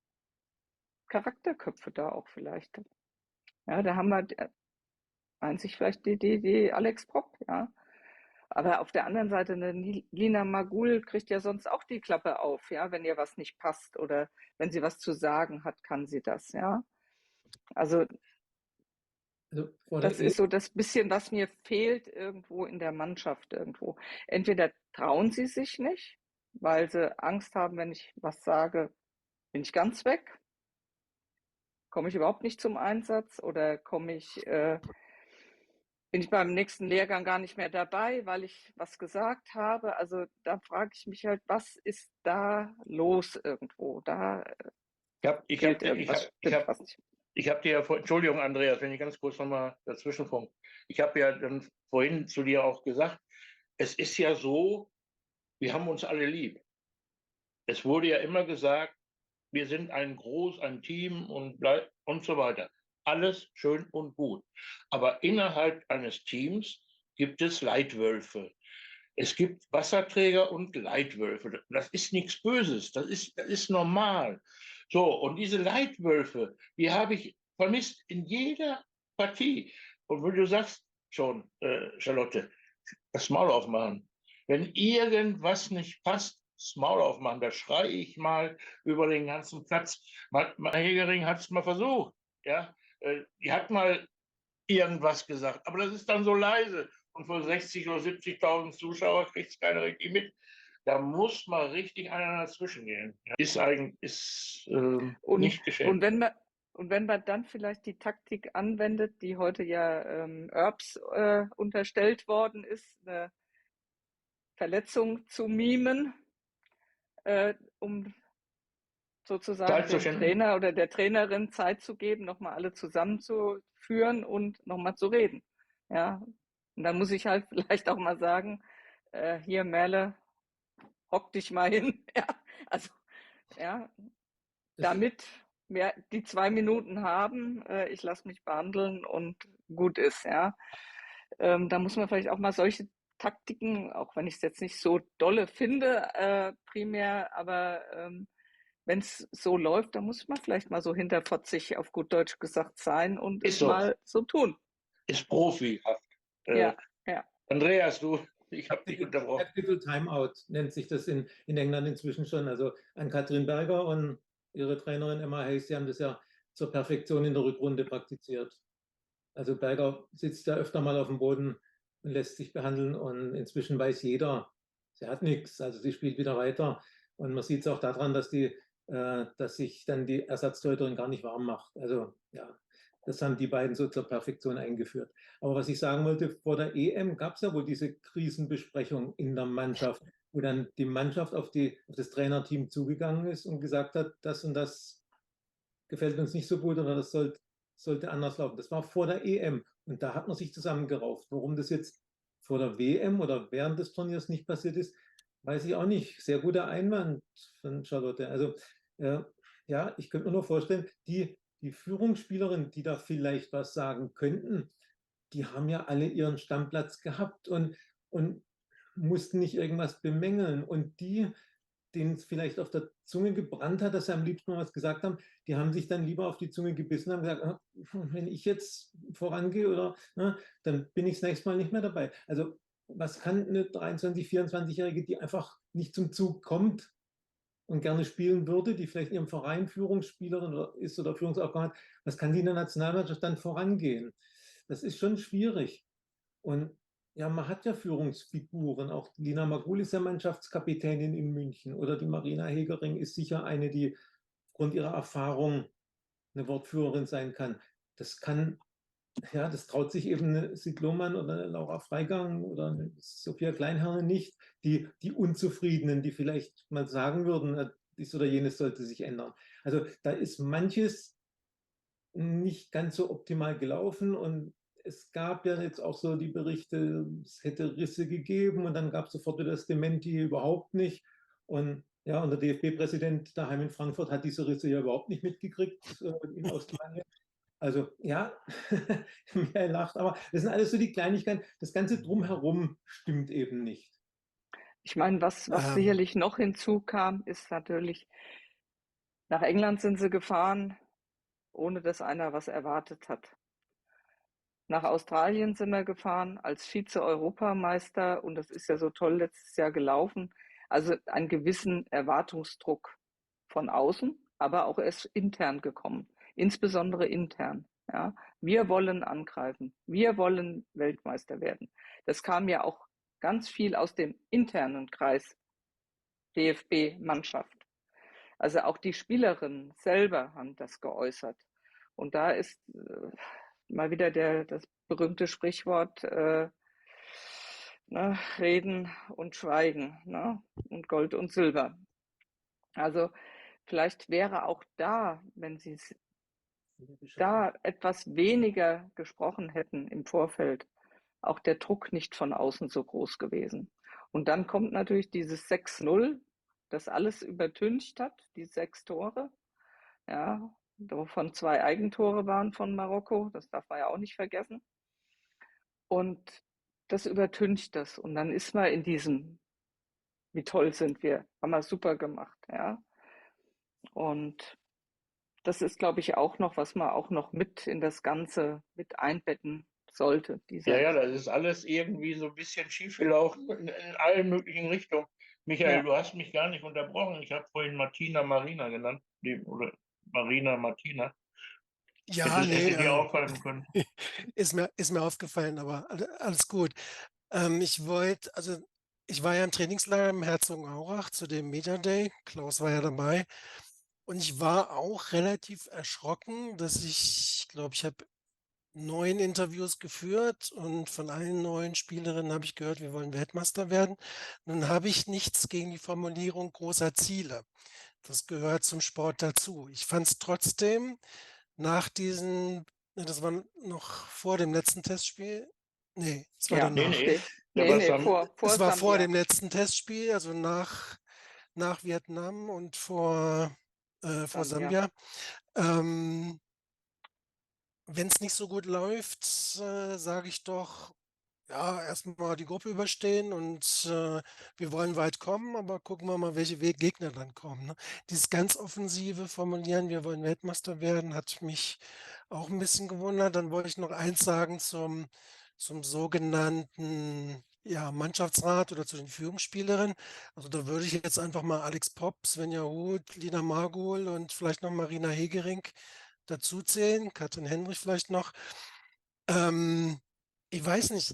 D: Charakterköpfe da auch vielleicht. Ja, da haben wir einzig vielleicht die Alex Popp, ja. Aber auf der anderen Seite, eine Lina Magul kriegt ja sonst auch die Klappe auf, ja, wenn ihr was nicht passt oder wenn sie was zu sagen hat, kann sie das, ja. Also
C: Also vor der
D: das ist so das bisschen, was mir fehlt irgendwo in der Mannschaft irgendwo. Entweder trauen sie sich nicht, weil sie Angst haben, wenn ich was sage, bin ich ganz weg, komme ich überhaupt nicht zum Einsatz oder bin ich beim nächsten Lehrgang gar nicht mehr dabei, weil ich was gesagt habe. Also da frage ich mich halt, was ist da los irgendwo? Da
B: ich
D: fehlt
B: hab, ich
D: irgendwas,
B: hab, ich
D: stimmt
B: hab,
D: was nicht.
B: ich habe dir ja Entschuldigung, Andreas, wenn ich ganz kurz nochmal dazwischenfunke. Ich habe ja dann vorhin zu dir auch gesagt, es ist ja so, wir haben uns alle lieb. Es wurde ja immer gesagt, wir sind ein Team und so weiter. Alles schön und gut. Aber innerhalb eines Teams gibt es Leitwölfe. Es gibt Wasserträger und Leitwölfe. Das ist nichts Böses. Das ist normal. So, und diese Leitwölfe, die habe ich vermisst in jeder Partie. Und wenn du sagst schon, Charlotte, das Maul aufmachen. Wenn irgendwas nicht passt, das Maul aufmachen, da schreie ich mal über den ganzen Platz. Hegering hat es mal versucht. Ja? Die hat mal irgendwas gesagt, aber das ist dann so leise. Und vor 60 oder 70.000 Zuschauer kriegt es keiner richtig mit. Da muss mal richtig einer dazwischen gehen. Ja?
D: Und,
B: Nicht geschehen.
D: und wenn man und wenn man dann vielleicht die Taktik anwendet, die heute ja Erbs unterstellt worden ist, eine Verletzung zu mimen, um sozusagen
B: Zeit zu
D: dem
B: schinden.
D: Trainer oder der Trainerin Zeit zu geben, nochmal alle zusammenzuführen und nochmal zu reden. Ja, und dann muss ich halt vielleicht auch mal sagen, hier Merle, hock dich mal hin. Ja, also ja, damit wir die 2 Minuten haben, ich lasse mich behandeln und gut ist. Ja, da muss man vielleicht auch mal solche Taktiken, auch wenn ich es jetzt nicht so dolle finde, primär, aber wenn es so läuft, dann muss man vielleicht mal so hinterfotzig auf gut Deutsch gesagt sein und
B: Ist
D: es
B: so.
D: mal so tun.
B: Ist profihaft.
D: Ja, ja.
B: Andreas, ich habe dich unterbrochen.
C: Tactical Timeout nennt sich das in England inzwischen schon. Also an Katrin Berger und ihre Trainerin Emma Hayes, die haben das ja zur Perfektion in der Rückrunde praktiziert. Also Berger sitzt ja öfter mal auf dem Boden und lässt sich behandeln und inzwischen weiß jeder, sie hat nichts, also sie spielt wieder weiter. Und man sieht es auch daran, dass sich dann die Ersatztorhüterin gar nicht warm macht. Also ja, das haben die beiden so zur Perfektion eingeführt. Aber was ich sagen wollte, vor der EM gab es ja wohl diese Krisenbesprechung in der Mannschaft, wo dann die Mannschaft auf das Trainerteam zugegangen ist und gesagt hat, das und das gefällt uns nicht so gut oder das sollte anders laufen. Das war vor der EM und da hat man sich zusammengerauft. Warum das jetzt vor der WM oder während des Turniers nicht passiert ist, weiß ich auch nicht. Sehr guter Einwand von Charlotte. Also ja, ich könnte mir nur vorstellen, die Führungsspielerinnen, die da vielleicht was sagen könnten, die haben ja alle ihren Stammplatz gehabt und mussten nicht irgendwas bemängeln. Und die, denen es vielleicht auf der Zunge gebrannt hat, dass sie am liebsten mal was gesagt haben, die haben sich dann lieber auf die Zunge gebissen und haben gesagt, "Ah, wenn ich jetzt vorangehe oder dann bin ich das nächste Mal nicht mehr dabei." Also was kann eine 23-, 24-Jährige, die einfach nicht zum Zug kommt und gerne spielen würde, die vielleicht in ihrem Verein Führungsspielerin ist oder Führungsaufgabe hat, was kann die in der Nationalmannschaft dann vorangehen? Das ist schon schwierig. Und ja, man hat ja Führungsfiguren. Auch Lina Magul ist ja Mannschaftskapitänin in München. Oder die Marina Hegering ist sicher eine, die aufgrund ihrer Erfahrung eine Wortführerin sein kann. Das kann, ja, das traut sich eben eine Sid Lohmann oder eine Laura Freigang oder eine Sophia Kleinherne nicht. Die Unzufriedenen, die vielleicht mal sagen würden, dies oder jenes sollte sich ändern. Also da ist manches nicht ganz so optimal gelaufen und es gab ja jetzt auch so die Berichte, es hätte Risse gegeben und dann gab es sofort wieder das Dementi überhaupt nicht. Und ja, und der DFB-Präsident daheim in Frankfurt hat diese Risse ja überhaupt nicht mitgekriegt in Australien. Also ja, Michael lacht, aber das sind alles so die Kleinigkeiten. Das Ganze drumherum stimmt eben nicht.
D: Ich meine, was
E: Ähm,
D: sicherlich noch hinzukam, ist natürlich, nach England sind sie gefahren, ohne dass einer was erwartet hat. Nach Australien sind wir gefahren als Vize-Europameister und das ist ja so toll letztes Jahr gelaufen. Also einen gewissen Erwartungsdruck von außen, aber auch erst intern gekommen, insbesondere intern. Ja, wir wollen angreifen, wir wollen Weltmeister werden. Das kam ja auch ganz viel aus dem internen Kreis DFB-Mannschaft. Also auch die Spielerinnen selber haben das geäußert. Und da ist mal wieder das berühmte Sprichwort, ne, Reden und Schweigen, ne, und Gold und Silber. Also vielleicht wäre auch da, wenn sie da etwas weniger gesprochen hätten im Vorfeld, auch der Druck nicht von außen so groß gewesen. Und dann kommt natürlich dieses 6-0, das alles übertüncht hat, die 6 Tore, ja, wovon 2 Eigentore waren von Marokko, das darf man ja auch nicht vergessen. Und das übertüncht das. Und dann ist man in diesem, wie toll sind wir, haben wir super gemacht, ja. Und das ist, glaube ich, auch noch, was man auch noch mit in das Ganze mit einbetten sollte.
B: Ja, das ist alles irgendwie so ein bisschen schiefgelaufen in allen möglichen Richtungen. Michael,
D: Ja,
B: du hast mich gar nicht unterbrochen. Ich habe vorhin Martina Marina genannt, oder Marina Martina.
E: ja,
B: Hätte
E: nee,
B: dir auffallen können.
E: ist mir aufgefallen, aber alles gut. Also ich war ja im Trainingslager im Herzogenaurach zu dem Media Day. Klaus war ja dabei. Und ich war auch relativ erschrocken, dass ich glaube, ich habe 9 Interviews geführt und von allen 9 Spielerinnen habe ich gehört, wir wollen Weltmeister werden. Nun habe ich nichts gegen die Formulierung großer Ziele. Das gehört zum Sport dazu. Ich fand es trotzdem nach das war noch vor dem letzten Testspiel. Nee, es war
D: ja,
B: Nee,
E: danach.
B: nee.
D: nee,
B: Da
D: nee,
B: war's
D: nee,
B: am,
E: Es
D: vor
E: war vor
D: Sambia.
E: dem letzten Testspiel, also nach Vietnam und vor
D: Sambia.
E: Sambia. Wenn es nicht so gut läuft, sage ich doch, ja, erstmal die Gruppe überstehen und wir wollen weit kommen, aber gucken wir mal, welche Gegner dann kommen. Ne? Dieses ganz offensive Formulieren, wir wollen Weltmeister werden, hat mich auch ein bisschen gewundert. Dann wollte ich noch eins sagen zum sogenannten Mannschaftsrat oder zu den Führungsspielerinnen. Also da würde ich jetzt einfach mal Alex Popp, Svenja Huth, Lina Margol und vielleicht noch Marina Hegering dazu zählen, Katrin Hendrich vielleicht noch. Ich weiß nicht,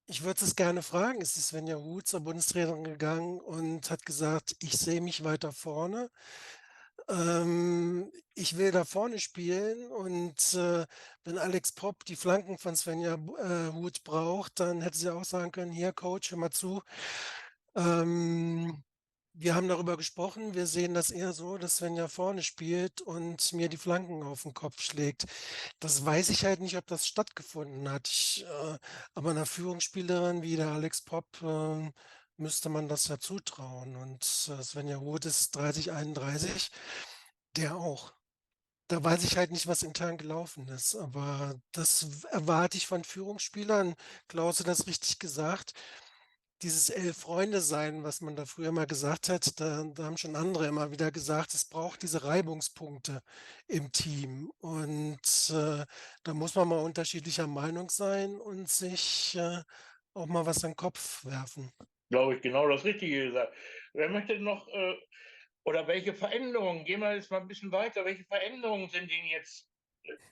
E: ich würde es gerne fragen. Es ist Svenja Huth zur Bundestrainerin gegangen und hat gesagt, ich sehe mich weiter vorne. Ich will da vorne spielen und wenn Alex Popp die Flanken von Svenja Huth braucht, dann hätte sie auch sagen können, hier Coach, hör mal zu. Wir haben darüber gesprochen, wir sehen das eher so, dass Svenja vorne spielt und mir die Flanken auf den Kopf schlägt. Das weiß ich halt nicht, ob das stattgefunden hat. Aber einer Führungsspielerin wie der Alex Popp müsste man das ja zutrauen. Und Svenja Huth ist 30, 31, der auch. Da weiß ich halt nicht, was intern gelaufen ist, aber das erwarte ich von Führungsspielern. Klaus hat das richtig gesagt. Dieses Elf-Freunde-Sein, was man da früher mal gesagt hat, da haben schon andere immer wieder gesagt, es braucht diese Reibungspunkte im Team. Und da muss man mal unterschiedlicher Meinung sein und sich auch mal was in den Kopf werfen.
B: Glaube ich, genau das Richtige gesagt. Wer möchte noch, oder welche Veränderungen, gehen wir jetzt mal ein bisschen weiter, welche Veränderungen sind denn jetzt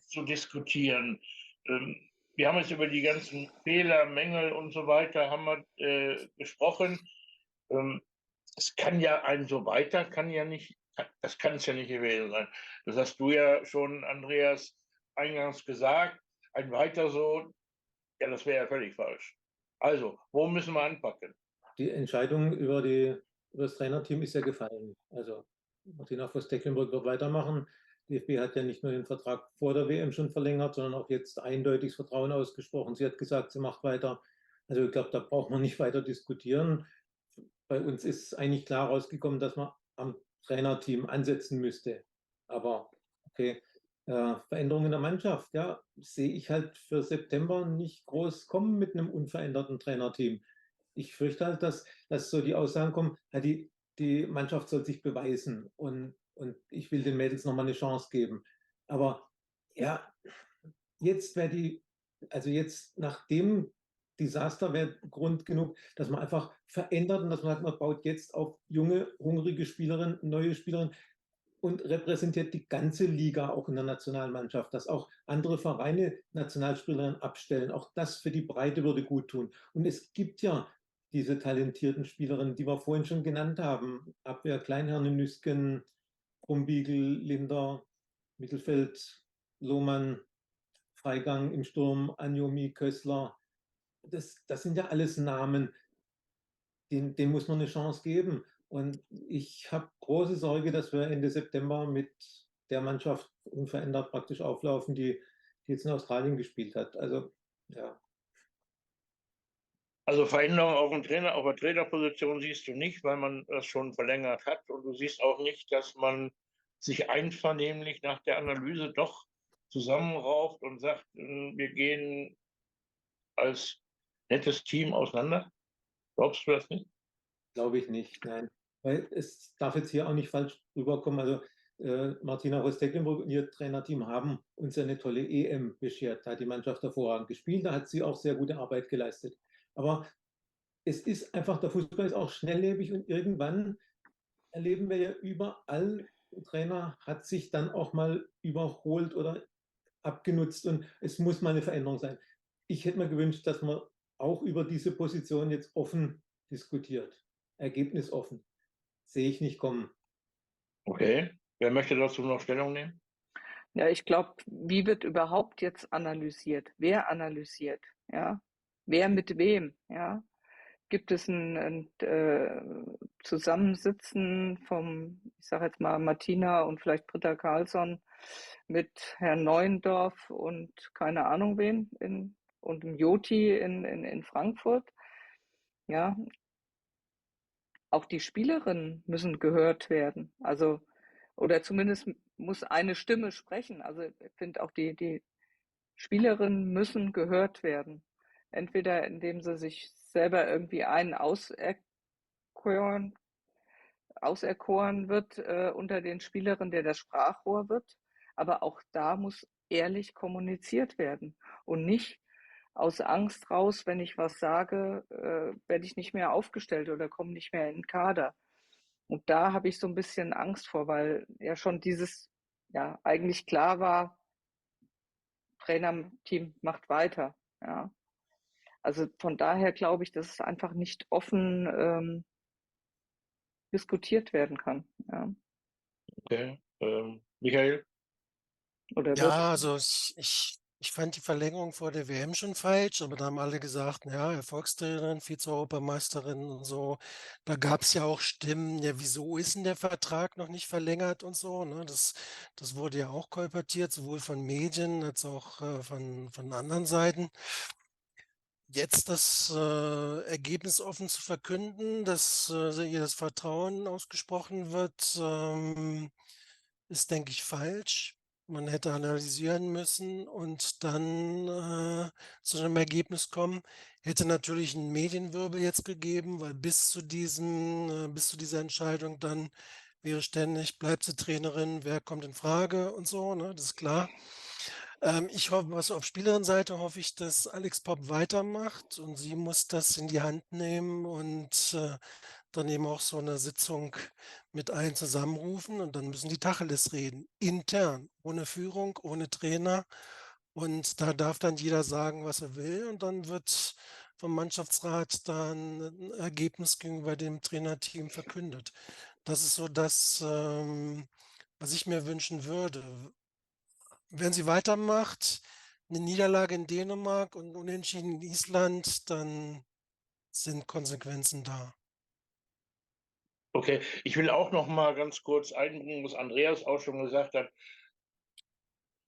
B: zu diskutieren? Wir haben jetzt über die ganzen Fehler, Mängel und so weiter haben wir gesprochen. Es kann ja ein so weiter, kann ja nicht, das kann es ja nicht gewesen sein. Das hast du ja schon, Andreas, eingangs gesagt. Ein weiter so, ja, das wäre ja völlig falsch. Also, wo müssen wir anpacken?
C: Die Entscheidung über das Trainerteam ist ja gefallen. Also Martina Voss-Tecklenburg wird weitermachen. DFB hat ja nicht nur den Vertrag vor der WM schon verlängert, sondern auch jetzt eindeutig das Vertrauen ausgesprochen. Sie hat gesagt, sie macht weiter. Also ich glaube, da braucht man nicht weiter diskutieren. Bei uns ist eigentlich klar rausgekommen, dass man am Trainerteam ansetzen müsste. Aber okay, Veränderungen in der Mannschaft, ja, sehe ich halt für September nicht groß kommen mit einem unveränderten Trainerteam. Ich fürchte halt, dass so die Aussagen kommen, ja, die Mannschaft soll sich beweisen und ich will den Mädels nochmal eine Chance geben. Aber ja, jetzt wäre also jetzt nach dem Desaster wäre Grund genug, dass man einfach verändert und dass man sagt, man baut jetzt auf junge, hungrige Spielerinnen, neue Spielerinnen und repräsentiert die ganze Liga auch in der Nationalmannschaft, dass auch andere Vereine Nationalspielerinnen abstellen. Auch das für die Breite würde gut tun. Und es gibt ja diese talentierten Spielerinnen, die wir vorhin schon genannt haben. Abwehr Kleinherne, Nüsken, Brumbiegel, Linder, Mittelfeld, Lohmann, Freigang im Sturm, Anjomi, Kössler. Das sind ja alles Namen, denen muss man eine Chance geben. Und ich habe große Sorge, dass wir Ende September mit der Mannschaft unverändert praktisch auflaufen, die jetzt in Australien gespielt hat. Also ja.
B: Also Veränderungen auf dem Trainer, auf der Trainerposition siehst du nicht, weil man das schon verlängert hat. Und du siehst auch nicht, dass man sich einvernehmlich nach der Analyse doch zusammenrauft und sagt, wir gehen als nettes Team auseinander. Glaubst du das nicht?
C: Glaube ich nicht, nein. Weil es darf jetzt hier auch nicht falsch rüberkommen. Also Martina Voss-Tecklenburg und ihr Trainerteam haben uns ja eine tolle EM beschert. Da hat die Mannschaft hervorragend gespielt, da hat sie auch sehr gute Arbeit geleistet. Aber es ist einfach, der Fußball ist auch schnelllebig und irgendwann erleben wir ja überall, der Trainer hat sich dann auch mal überholt oder abgenutzt und es muss mal eine Veränderung sein. Ich hätte mir gewünscht, dass man auch über diese Position jetzt offen diskutiert. Ergebnisoffen. Sehe ich nicht kommen.
B: Okay. Wer möchte dazu noch Stellung nehmen?
D: Ja, ich glaube, wie wird überhaupt jetzt analysiert? Wer analysiert? Ja, wer mit wem? Ja, gibt es ein Zusammensitzen vom, ich sage jetzt mal Martina und vielleicht Britta Karlsson mit Herrn Neuendorf und keine Ahnung wen und dem Joti in Frankfurt? Ja, auch die Spielerinnen müssen gehört werden. Also, oder zumindest muss eine Stimme sprechen. Also ich finde auch die Spielerinnen müssen gehört werden. Entweder indem sie sich selber irgendwie einen auserkoren wird unter den Spielerinnen, der das Sprachrohr wird. Aber auch da muss ehrlich kommuniziert werden und nicht aus Angst raus, wenn ich was sage, werde ich nicht mehr aufgestellt oder komme nicht mehr in den Kader. Und da habe ich so ein bisschen Angst vor, weil ja schon ja, eigentlich klar war, Trainerteam macht weiter. Ja. Also von daher glaube ich, dass es einfach nicht offen diskutiert werden kann. Ja.
B: Okay. Michael?
D: Oder wird.
E: Ja, also ich fand die Verlängerung vor der WM schon falsch, aber da haben alle gesagt, ja, Erfolgstrainerin, Vize-Europameisterin und so. Da gab es ja auch Stimmen, ja, wieso ist denn der Vertrag noch nicht verlängert und so, ne? Das wurde ja auch kolportiert, sowohl von Medien als auch von anderen Seiten. Jetzt das Ergebnis offen zu verkünden, dass ihr das Vertrauen ausgesprochen wird, ist, denke ich, falsch. Man hätte analysieren müssen und dann zu einem Ergebnis kommen. Hätte natürlich einen Medienwirbel jetzt gegeben, weil bis zu dieser Entscheidung dann wäre ständig: „Bleibt sie Trainerin? Wer kommt in Frage?“ und so, ne? Das ist klar. Ich hoffe, also auf Spielerin-Seite hoffe ich, dass Alex Popp weitermacht und sie muss das in die Hand nehmen und dann eben auch so eine Sitzung mit allen zusammenrufen und dann müssen die Tacheles reden, intern, ohne Führung, ohne Trainer. Und da darf dann jeder sagen, was er will und dann wird vom Mannschaftsrat dann 'n Ergebnis gegenüber dem Trainerteam verkündet. Das ist so das, was ich mir wünschen würde. Wenn sie weitermacht, eine Niederlage in Dänemark und Unentschieden in Island, dann sind Konsequenzen da.
B: Okay, ich will auch noch mal ganz kurz einbringen, was Andreas auch schon gesagt hat.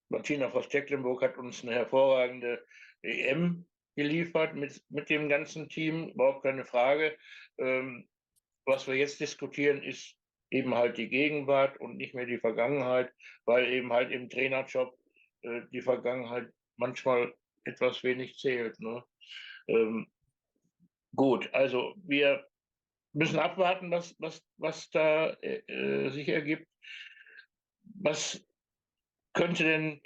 B: Martina Voss-Tecklenburg hat uns eine hervorragende EM geliefert mit dem ganzen Team, überhaupt keine Frage. Was wir jetzt diskutieren, ist eben halt die Gegenwart und nicht mehr die Vergangenheit, weil eben halt im Trainerjob die Vergangenheit manchmal etwas wenig zählt. Ne? Ähm, gut, also wir müssen abwarten, was da sich ergibt. Was könnte denn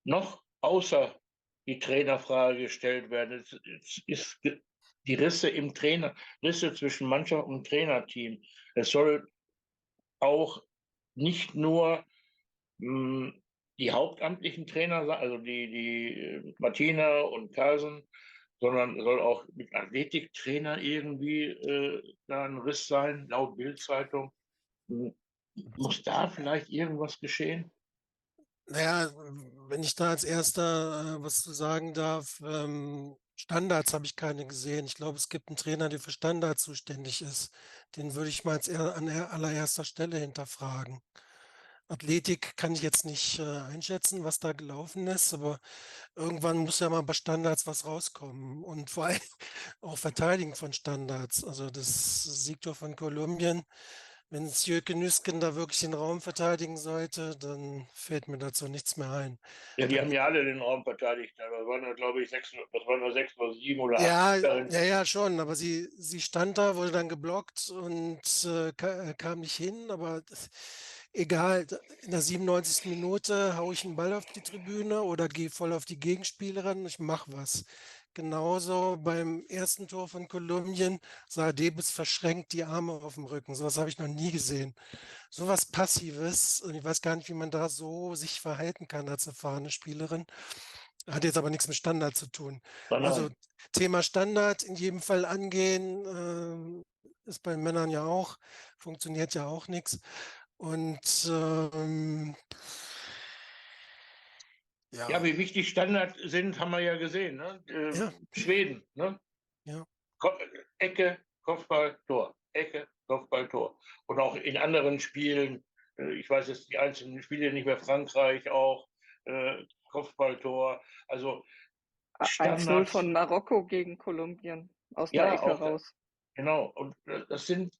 B: noch außer die Trainerfrage gestellt werden? Es ist die Risse zwischen Mannschaft und Trainerteam. Es soll auch nicht nur die hauptamtlichen Trainer sein, also die Martina und Carlsen, sondern soll auch mit Athletiktrainer irgendwie da ein Riss sein, laut Bild-Zeitung. Hm, Muss da vielleicht irgendwas geschehen?
E: Na ja, wenn ich da als Erster, was zu sagen darf, Standards habe ich keine gesehen. Ich glaube, es gibt 'n Trainer, der für Standards zuständig ist. Den würde ich mal als an der allererster Stelle hinterfragen. Athletik kann ich jetzt nicht, einschätzen, was da gelaufen ist, aber irgendwann muss ja mal bei Standards was rauskommen und vor allem auch Verteidigen von Standards. Also, das Siegtor von Kolumbien, wenn es Jöke Nüsken da wirklich den Raum verteidigen sollte, dann fällt mir dazu nichts mehr ein.
B: Ja, die
E: Dann
B: haben ja alle den Raum verteidigt. Da waren ja, glaube ich, das waren nur 6 oder 7 oder 8
E: ja,
B: Spielerinnen.
E: ja, schon, aber sie stand da, wurde dann geblockt und, kam nicht hin, aber egal, in der 97. Minute haue ich einen Ball auf die Tribüne oder gehe voll auf die Gegenspielerin, ich mache was. Genauso beim ersten Tor von Kolumbien sah Debus verschränkt die Arme auf dem Rücken. So was habe ich noch nie gesehen. So was Passives und ich weiß gar nicht, wie man da so sich verhalten kann als erfahrene Spielerin. Hat jetzt aber nichts mit Standard zu tun.
B: Nein,
E: Also,
B: nein.
E: Thema Standard in jedem Fall angehen, ist bei Männern ja auch, funktioniert ja auch nix. Und,
B: Ja,
E: ja,
B: wie wichtig Standards sind, haben wir ja gesehen. Ne?
E: ja,
B: Schweden, ne?
E: ja.
B: Ko Ecke, Kopfball, Tor. Ecke, Kopfball, Tor. Und auch in anderen Spielen, ich weiß jetzt die einzelnen Spiele nicht mehr, Frankreich auch, Kopfballtor. Also
D: 1:0
B: Standards,
D: von Marokko gegen Kolumbien aus einer
B: ja,
D: Ecke
B: auch
D: raus.
B: genau. Und das sind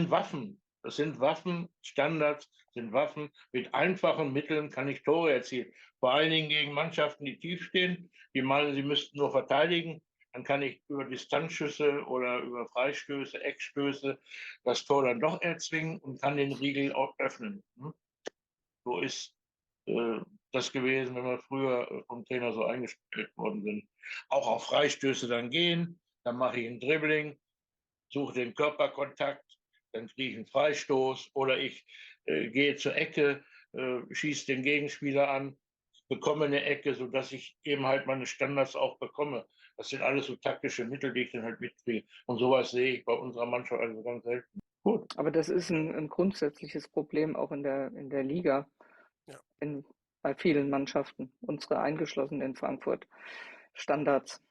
B: Waffen. Das sind Waffen, Standards sind Waffen. Mit einfachen Mitteln kann ich Tore erzielen. Vor allen Dingen gegen Mannschaften, die tief stehen, die meinen, sie müssten nur verteidigen. Dann kann ich über Distanzschüsse oder über Freistöße, Eckstöße das Tor dann doch erzwingen und kann den Riegel auch öffnen. So ist äh, das gewesen, wenn wir früher vom Trainer so eingestellt worden sind. Auch auf Freistöße dann gehen, dann mache ich ein Dribbling, suche den Körperkontakt, dann kriege ich einen Freistoß oder ich gehe zur Ecke, schieße den Gegenspieler an, bekomme eine Ecke, sodass ich eben halt meine Standards auch bekomme. Das sind alles so taktische Mittel, die ich dann halt mitkriege. Und sowas sehe ich bei unserer Mannschaft also ganz selten. Gut.
D: Aber das ist ein grundsätzliches Problem auch in der Liga,
E: Ja.
D: bei vielen Mannschaften, unsere eingeschlossen in Frankfurt. Standards.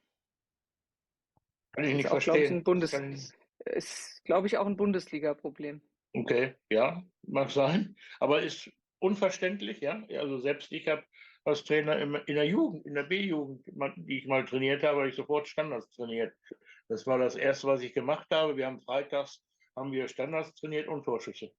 B: Kann ich
D: Ist
B: nicht
D: auch, glaube ich,
B: verstehen.
D: ist, glaube ich, auch ein Bundesliga-Problem.
B: Okay, ja, mag sein, aber ist unverständlich, ja. Also selbst ich habe als Trainer in der Jugend, in der B-Jugend, die ich mal trainiert habe, habe ich sofort Standards trainiert. Das war das Erste, was ich gemacht habe. Wir haben freitags haben wir Standards trainiert und Torschüsse.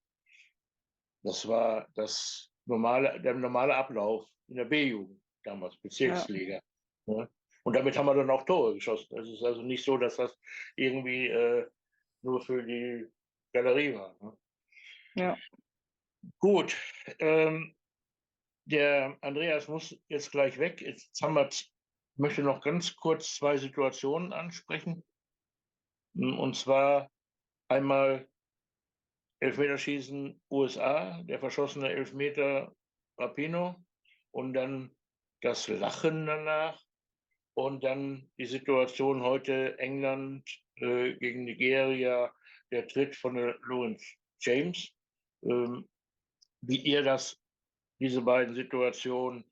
B: Das war der normale Ablauf in der B-Jugend damals, Bezirksliga. Ja. Und damit haben wir dann auch Tore geschossen. Es ist also nicht so, dass das irgendwie nur für die Galerie war. Ne?
D: Ja.
B: Gut, der Andreas muss jetzt gleich weg. Ich möchte noch ganz kurz zwei Situationen ansprechen. Und zwar einmal Elfmeterschießen USA, der verschossene Elfmeter Rapinoe und dann das Lachen danach und dann die Situation heute England gegen Nigeria, der Tritt von Lawrence James. Wie ihr diese beiden Situationen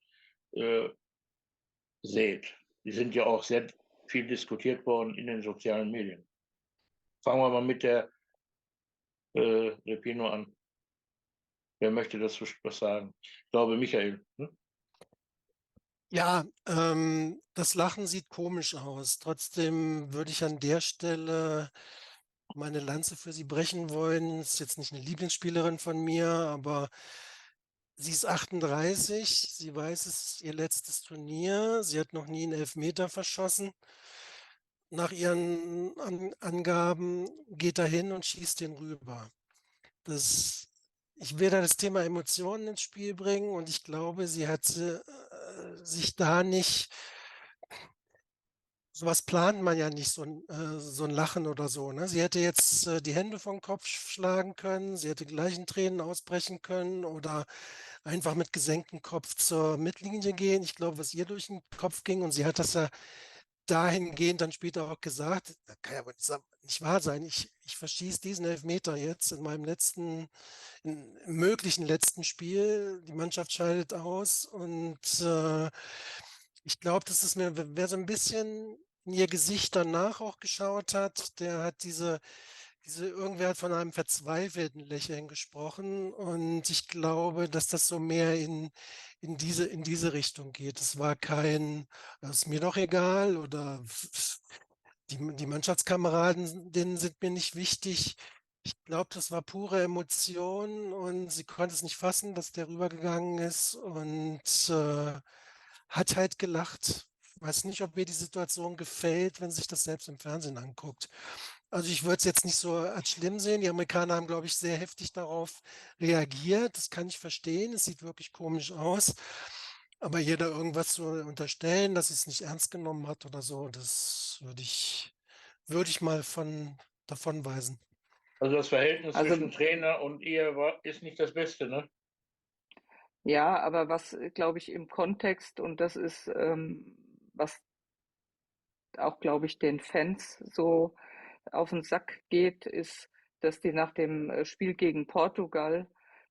B: seht. Die sind ja auch sehr viel diskutiert worden in den sozialen Medien. Fangen wir mal mit der Rapinoe an. Wer möchte das was sagen? Ich glaube, Michael. Hm?
E: Ja, das Lachen sieht komisch aus. Trotzdem würde ich an der Stelle meine Lanze für sie brechen wollen. Ist jetzt nicht eine Lieblingsspielerin von mir, aber sie ist 38. Sie weiß, es ist ihr letztes Turnier. Sie hat noch nie einen Elfmeter verschossen. Nach ihren Angaben geht er hin und schießt den rüber. Ich will da das Thema Emotionen ins Spiel bringen und ich glaube, sie hat sich da nicht, sowas plant man ja nicht, so ein Lachen oder so. Ne? Sie hätte jetzt die Hände vom Kopf schlagen können, sie hätte gleich in Tränen ausbrechen können oder einfach mit gesenktem Kopf zur Mittellinie gehen. Ich glaube, was ihr durch den Kopf ging, und sie hat das ja dahingehend dann später auch gesagt, das kann ja wohl nicht wahr sein, ich verschieße diesen Elfmeter jetzt in meinem im möglichen letzten Spiel. Die Mannschaft scheidet aus und ich glaube, dass es wer so ein bisschen in ihr Gesicht danach auch geschaut hat, der hat irgendwer hat von einem verzweifelten Lächeln gesprochen und ich glaube, dass das so mehr in diese Richtung geht. Es war das ist mir doch egal oder die Mannschaftskameraden, denen sind mir nicht wichtig. Ich glaube, das war pure Emotion und sie konnte es nicht fassen, dass der rübergegangen ist und hat halt gelacht. Weiß nicht, ob mir die Situation gefällt, wenn sich das selbst im Fernsehen anguckt. Also ich würde es jetzt nicht so als schlimm sehen. Die Amerikaner haben, glaube ich, sehr heftig darauf reagiert. Das kann ich verstehen. Es sieht wirklich komisch aus. Aber ihr da irgendwas zu unterstellen, dass sie es nicht ernst genommen hat oder so, das würde ich mal davon weisen.
B: Also das Verhältnis
D: Also
B: zwischen Trainer und ihr ist nicht das Beste, ne?
D: ja, aber was, glaube ich, im Kontext, und das ist, was auch, glaube ich, den Fans so auf den Sack geht, ist, dass die nach dem Spiel gegen Portugal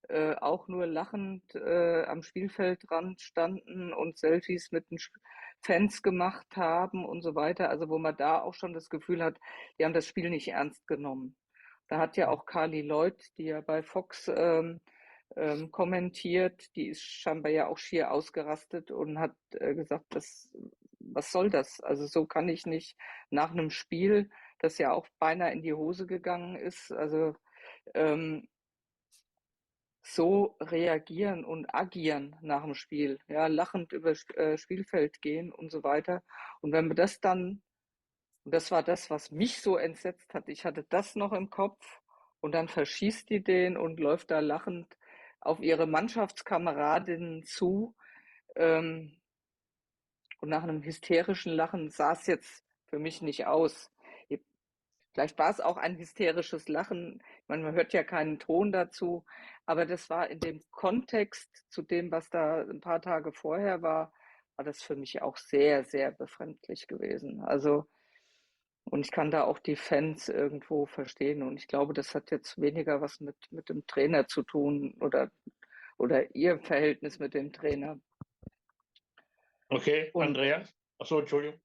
D: auch nur lachend am Spielfeldrand standen und Selfies mit den Fans gemacht haben und so weiter. Also wo man da auch schon das Gefühl hat, die haben das Spiel nicht ernst genommen. Da hat ja auch Carly Lloyd, die ja bei Fox kommentiert, die ist scheinbar ja auch schier ausgerastet und hat gesagt, was soll das? Also so kann ich nicht nach einem Spiel, das ja auch beinahe in die Hose gegangen ist, also so reagieren und agieren nach dem Spiel, ja, lachend über Spielfeld gehen und so weiter. Und wenn wir das dann, und das war das, was mich so entsetzt hat, ich hatte das noch im Kopf und dann verschießt die den und läuft da lachend auf ihre Mannschaftskameradinnen zu. Ähm, und nach einem hysterischen Lachen sah es jetzt für mich nicht aus. Vielleicht war es auch ein hysterisches Lachen. Ich meine, man hört ja keinen Ton dazu, aber das war in dem Kontext zu dem, was da ein paar Tage vorher war das für mich auch sehr, sehr befremdlich gewesen. Also, und ich kann da auch die Fans irgendwo verstehen. Und ich glaube, das hat jetzt weniger was mit dem Trainer zu tun oder ihr Verhältnis mit dem Trainer.
B: Okay,
D: Und
B: Andreas? Achso, Entschuldigung.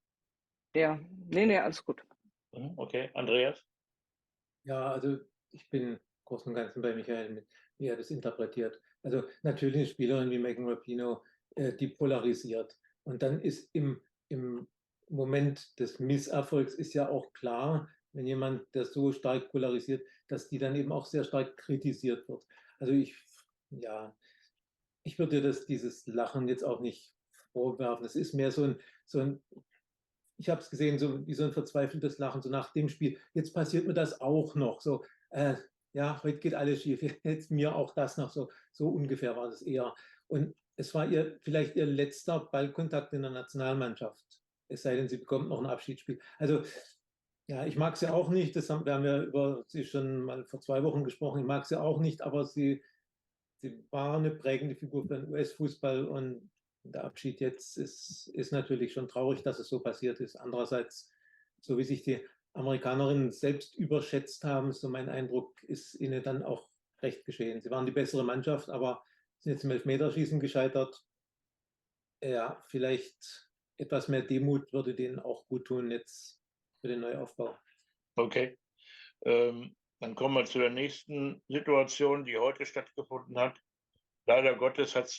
D: ja, nee, alles gut.
B: Okay, Andreas?
C: Ja, also ich bin groß und ganzen bei Michael mit, wie er das interpretiert. Also natürlich eine Spielerin wie Megan Rapinoe die polarisiert. Und dann ist im Moment des Misserfolgs ist ja auch klar, wenn jemand, der so stark polarisiert, dass die dann eben auch sehr stark kritisiert wird. Also ja, ich würde dieses Lachen jetzt auch nicht vorwerfen. Es ist mehr so ein ich habe es gesehen, so wie so ein verzweifeltes Lachen, so nach dem Spiel. Jetzt passiert mir das auch noch. So, ja, heute geht alles schief. Jetzt mir auch das noch. So ungefähr war das eher. Und es war vielleicht ihr letzter Ballkontakt in der Nationalmannschaft. Es sei denn, sie bekommt noch ein Abschiedsspiel. Also, ja, ich mag sie auch nicht. Wir haben ja über sie schon mal vor 2 Wochen gesprochen. Ich mag sie auch nicht, aber sie war eine prägende Figur für den US-Fußball und der Abschied jetzt ist natürlich schon traurig, dass es so passiert ist. Andererseits, so wie sich die Amerikanerinnen selbst überschätzt haben, so mein Eindruck, ist ihnen dann auch recht geschehen. Sie waren die bessere Mannschaft, aber sind jetzt im Elfmeterschießen gescheitert. Ja, vielleicht etwas mehr Demut würde denen auch gut tun jetzt für den Neuaufbau.
B: Okay. Dann kommen wir zu der nächsten Situation, die heute stattgefunden hat. Leider Gottes hat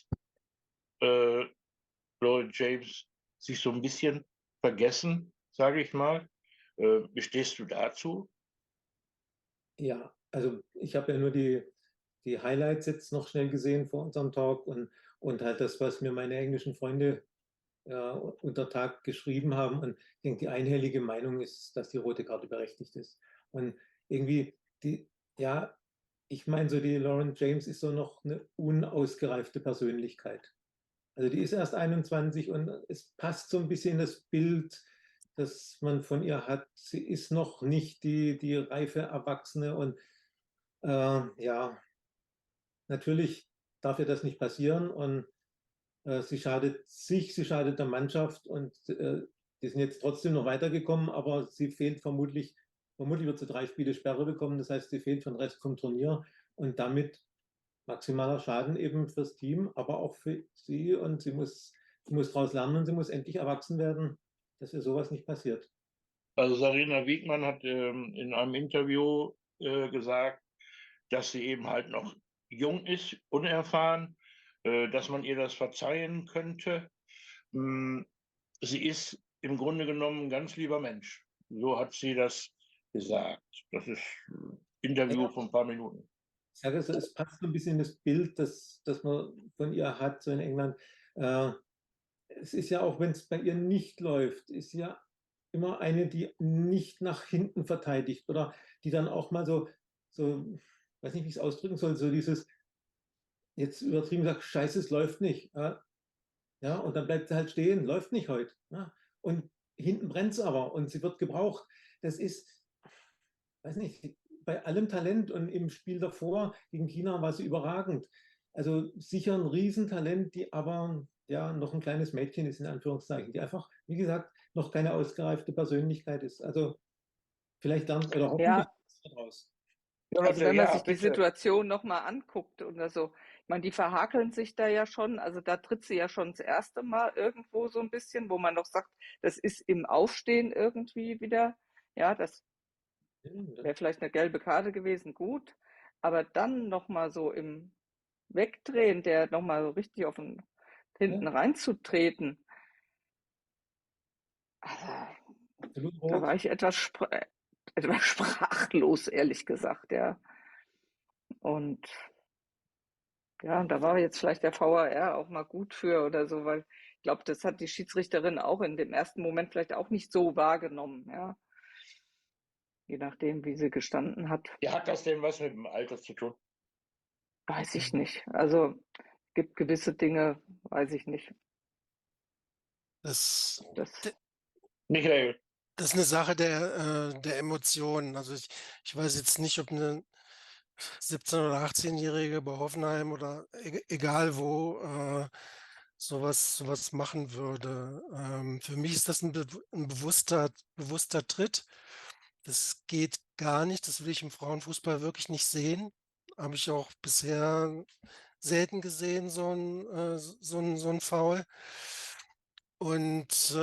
B: Lloyd James sich so ein bisschen vergessen, sage ich mal. Wie stehst du dazu?
C: Ja, also ich habe ja nur die Highlights jetzt noch schnell gesehen vor unserem Talk und halt das, was mir meine englischen Freunde unter Tag geschrieben haben. Und ich denke, die einhellige Meinung ist, dass die rote Karte berechtigt ist. Und irgendwie, ja, ich meine, so die Lauren James ist so noch eine unausgereifte Persönlichkeit. Also die ist erst 21 und es passt so ein bisschen das Bild, das man von ihr hat. Sie ist noch nicht die reife Erwachsene und ja, natürlich darf ihr das nicht passieren und sie schadet sich, sie schadet der Mannschaft und die sind jetzt trotzdem noch weitergekommen, aber sie fehlt vermutlich wird sie 3 Spiele Sperre bekommen, das heißt, sie fehlt für den Rest vom Turnier und damit maximaler Schaden eben fürs Team, aber auch für sie und sie muss daraus lernen und sie muss endlich erwachsen werden, dass ihr sowas nicht passiert.
B: Also Sarina Wiegmann hat in einem Interview gesagt, dass sie eben halt noch jung ist, unerfahren, dass man ihr das verzeihen könnte. Sie ist im Grunde genommen ein ganz lieber Mensch. So hat sie das gesagt. Das ist ein Interview
C: Ja,
B: von ein paar Minuten.
C: ich sage also, es passt so ein bisschen das Bild, das man von ihr hat, so in England. Äh, Es ist ja auch, wenn es bei ihr nicht läuft, ist ja immer eine, die nicht nach hinten verteidigt oder die dann auch mal weiß nicht, wie ich es ausdrücken soll, so dieses, jetzt übertrieben gesagt, Scheiße, es läuft nicht. Ja, und dann bleibt sie halt stehen, läuft nicht heute. Ja, und hinten brennt es aber und sie wird gebraucht. Das ist, weiß nicht, bei allem Talent und im Spiel davor gegen China war sie überragend. Also sicher ein Riesentalent, die aber ja noch ein kleines Mädchen ist, in Anführungszeichen, die einfach, wie gesagt, noch keine ausgereifte Persönlichkeit ist. Also vielleicht lernt oder hoffentlich
D: Ja,
C: daraus.
D: also wenn man
B: Ja,
D: sich die
B: bitte.
D: Situation nochmal anguckt oder so, ich meine, die verhakeln sich da ja schon, also da tritt sie ja schon das erste Mal irgendwo so ein bisschen, wo man noch sagt, das ist im Aufstehen irgendwie wieder, ja, das wäre vielleicht eine gelbe Karte gewesen, gut, aber dann nochmal so im Wegdrehen, der nochmal so richtig auf den hinten
C: Ja,
D: reinzutreten, also,
C: absolut
D: da war
C: rot.
D: ich etwas sprachlos, ehrlich gesagt, ja. Und ja, da war jetzt vielleicht der VAR auch mal gut für oder so, weil ich glaube, das hat die Schiedsrichterin auch in dem ersten Moment vielleicht auch nicht so wahrgenommen, ja. Je nachdem, wie sie gestanden hat,
B: Ja, hat das denn was mit dem Alter zu tun?
D: weiß ich nicht. Also gibt gewisse Dinge, weiß ich nicht.
E: Das,
D: Das,
B: Michael,
E: das ist eine Sache der Emotionen. Also ich weiß jetzt nicht, ob eine 17- oder 18-Jährige bei Hoffenheim oder egal wo sowas machen würde. Für mich ist das ein bewusster Tritt. Das geht gar nicht. Das will ich im Frauenfußball wirklich nicht sehen. Habe ich auch bisher selten gesehen, so ein Foul. Und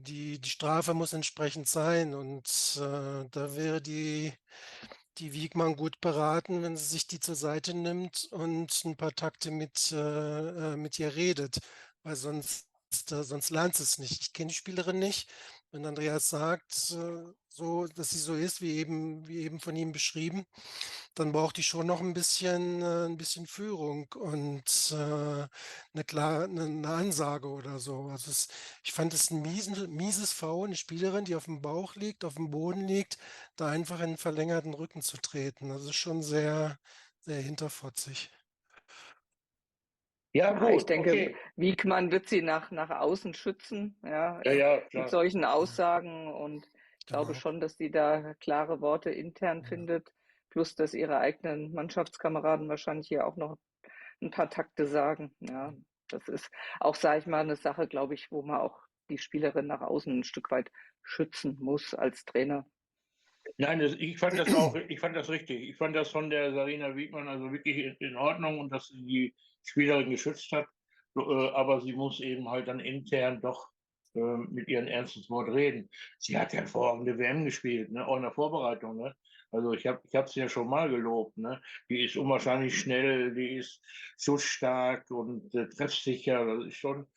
E: die Strafe muss entsprechend sein. Und da wäre die Wiegmann gut beraten, wenn sie sich die zur Seite nimmt und ein paar Takte mit ihr redet. weil sonst lernt sie es nicht. Ich kenne die Spielerin nicht. Wenn Andreas sagt, so, dass sie so ist, wie eben von ihm beschrieben, dann braucht die schon noch ein bisschen Führung und eine Ansage oder so. Also ich fand es ein mieses Foul, eine Spielerin, die auf dem Bauch liegt, auf dem Boden liegt, da einfach in einen verlängerten Rücken zu treten. Das ist schon sehr, sehr hinterfotzig.
B: Ja,
D: Ja, ich
B: gut,
D: denke,
B: okay.
D: Wiegmann wird sie nach außen schützen, ja,
B: Ja, ja,
D: mit
B: klar.
D: solchen Aussagen. Und ich glaube
E: Genau.
D: schon, dass die da klare Worte intern
E: Ja.
D: findet, plus dass ihre eigenen Mannschaftskameraden wahrscheinlich hier auch noch ein paar Takte sagen. Ja, das ist auch, sage ich mal, eine Sache, glaube ich, wo man auch die Spielerin nach außen ein Stück weit schützen muss als Trainer.
B: Nein, ich fand das richtig. Ich fand das von der Sarina Wiegmann also wirklich in Ordnung und dass sie die Spielerin geschützt hat. Aber sie muss eben halt dann intern doch mit ihren ernstes Wort reden. Sie hat hervorragende WM gespielt, ne? Auch in der Vorbereitung, ne? Also ich hab sie ja schon mal gelobt, ne? Die ist unwahrscheinlich schnell, die ist schussstark und treffsicher. Das ist schon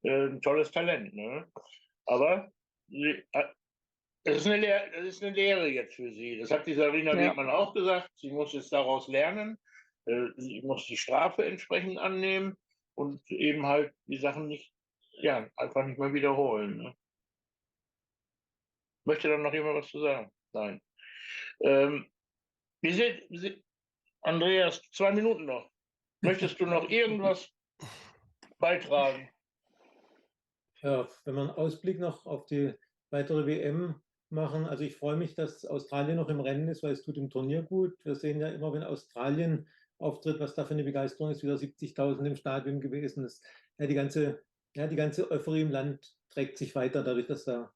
B: ein tolles Talent, ne? Aber sie, das ist eine Lehre jetzt für sie. Das hat die Sarina
D: Ja,
B: Wiegmann auch gesagt. Sie muss jetzt daraus lernen. Sie muss die Strafe entsprechend annehmen und eben halt die Sachen nicht, ja, einfach nicht mehr wiederholen. Ne? Möchte dann noch jemand was zu sagen? Nein. Ähm, Andreas, 2 Minuten noch. Möchtest du noch irgendwas beitragen?
C: Ja, wenn wir einen Ausblick noch auf die weitere WM machen, also ich freue mich, dass Australien noch im Rennen ist, weil es tut dem Turnier gut. Wir sehen ja immer, wenn Australien auftritt, was da für eine Begeisterung ist, wieder 70.000 im Stadion gewesen ist. Ja, die ganze Euphorie im Land trägt sich weiter, dadurch, dass der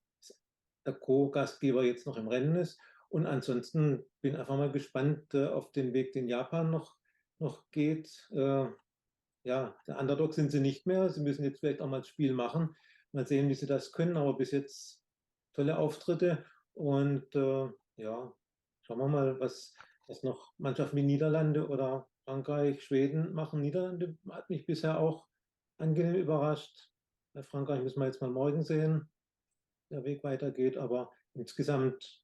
C: Co-Gastgeber jetzt noch im Rennen ist. Und ansonsten bin einfach mal gespannt auf den Weg, den Japan noch geht. Ja, der Underdog sind sie nicht mehr. Sie müssen jetzt vielleicht auch mal das Spiel machen. Mal sehen, wie sie das können. Aber bis jetzt tolle Auftritte. Und ja, schauen wir mal, was noch Mannschaften wie Niederlande oder Frankreich, Schweden machen. Niederlande hat mich bisher auch angenehm überrascht. Bei Frankreich müssen wir jetzt mal morgen sehen, der Weg weitergeht. Aber insgesamt,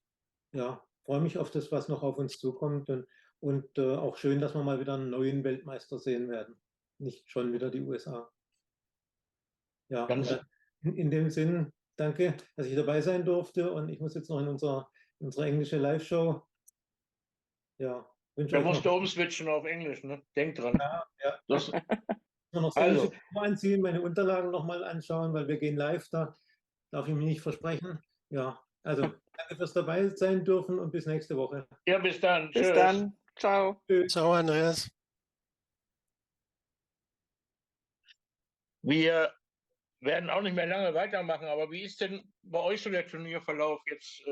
C: ja, freue mich auf das, was noch auf uns zukommt. Und auch schön, dass wir mal wieder einen neuen Weltmeister sehen werden. Nicht schon wieder die USA. Ja, und
B: Ganz,
C: dann in dem Sinn, danke, dass ich dabei sein durfte. Und ich muss jetzt noch in unsere englische Live-Show. Ja, wünsche
B: da
C: euch
B: musst
C: noch,
B: du umswitchen auf Englisch, ne? Denk dran.
C: ja,
B: Das,
C: noch das englische
B: also,
C: Programm anziehen, meine Unterlagen nochmal anschauen, weil wir gehen live da. Darf ich mir nicht versprechen. Ja, also danke fürs dabei sein dürfen und bis nächste Woche.
B: ja, bis dann.
D: bis
B: Tschüss.
D: dann. Ciao.
C: Tschüss.
E: Ciao, Andreas.
B: Wir werden auch nicht mehr lange weitermachen, aber wie ist denn bei euch so der Turnierverlauf jetzt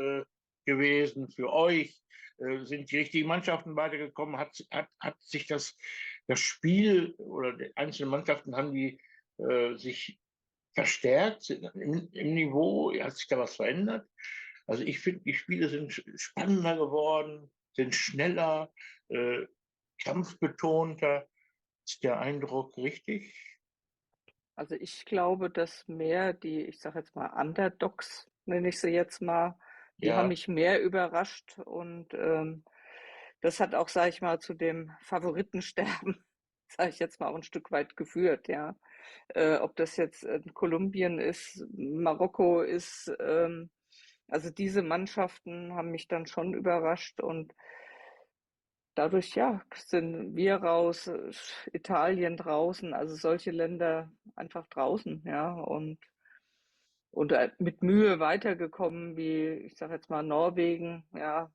B: gewesen für euch? Sind die richtigen Mannschaften weitergekommen? Hat sich das Spiel oder die einzelnen Mannschaften haben die sich verstärkt im Niveau? Hat sich da was verändert? Also ich finde, die Spiele sind spannender geworden, sind schneller, äh, kampfbetonter. Ist der Eindruck richtig?
D: Also ich glaube, dass mehr die, ich sage jetzt mal Underdogs, nenne ich sie jetzt mal, die haben
B: Ja,
D: mich mehr überrascht und das hat auch, sage ich mal, zu dem Favoritensterben, sage ich jetzt mal, auch ein Stück weit geführt, ja. Ob das jetzt Kolumbien ist, Marokko ist, also diese Mannschaften haben mich dann schon überrascht und dadurch, ja, sind wir raus, Italien draußen, also solche Länder einfach draußen, ja, und mit Mühe weitergekommen, wie, ich sage jetzt mal, Norwegen, ja,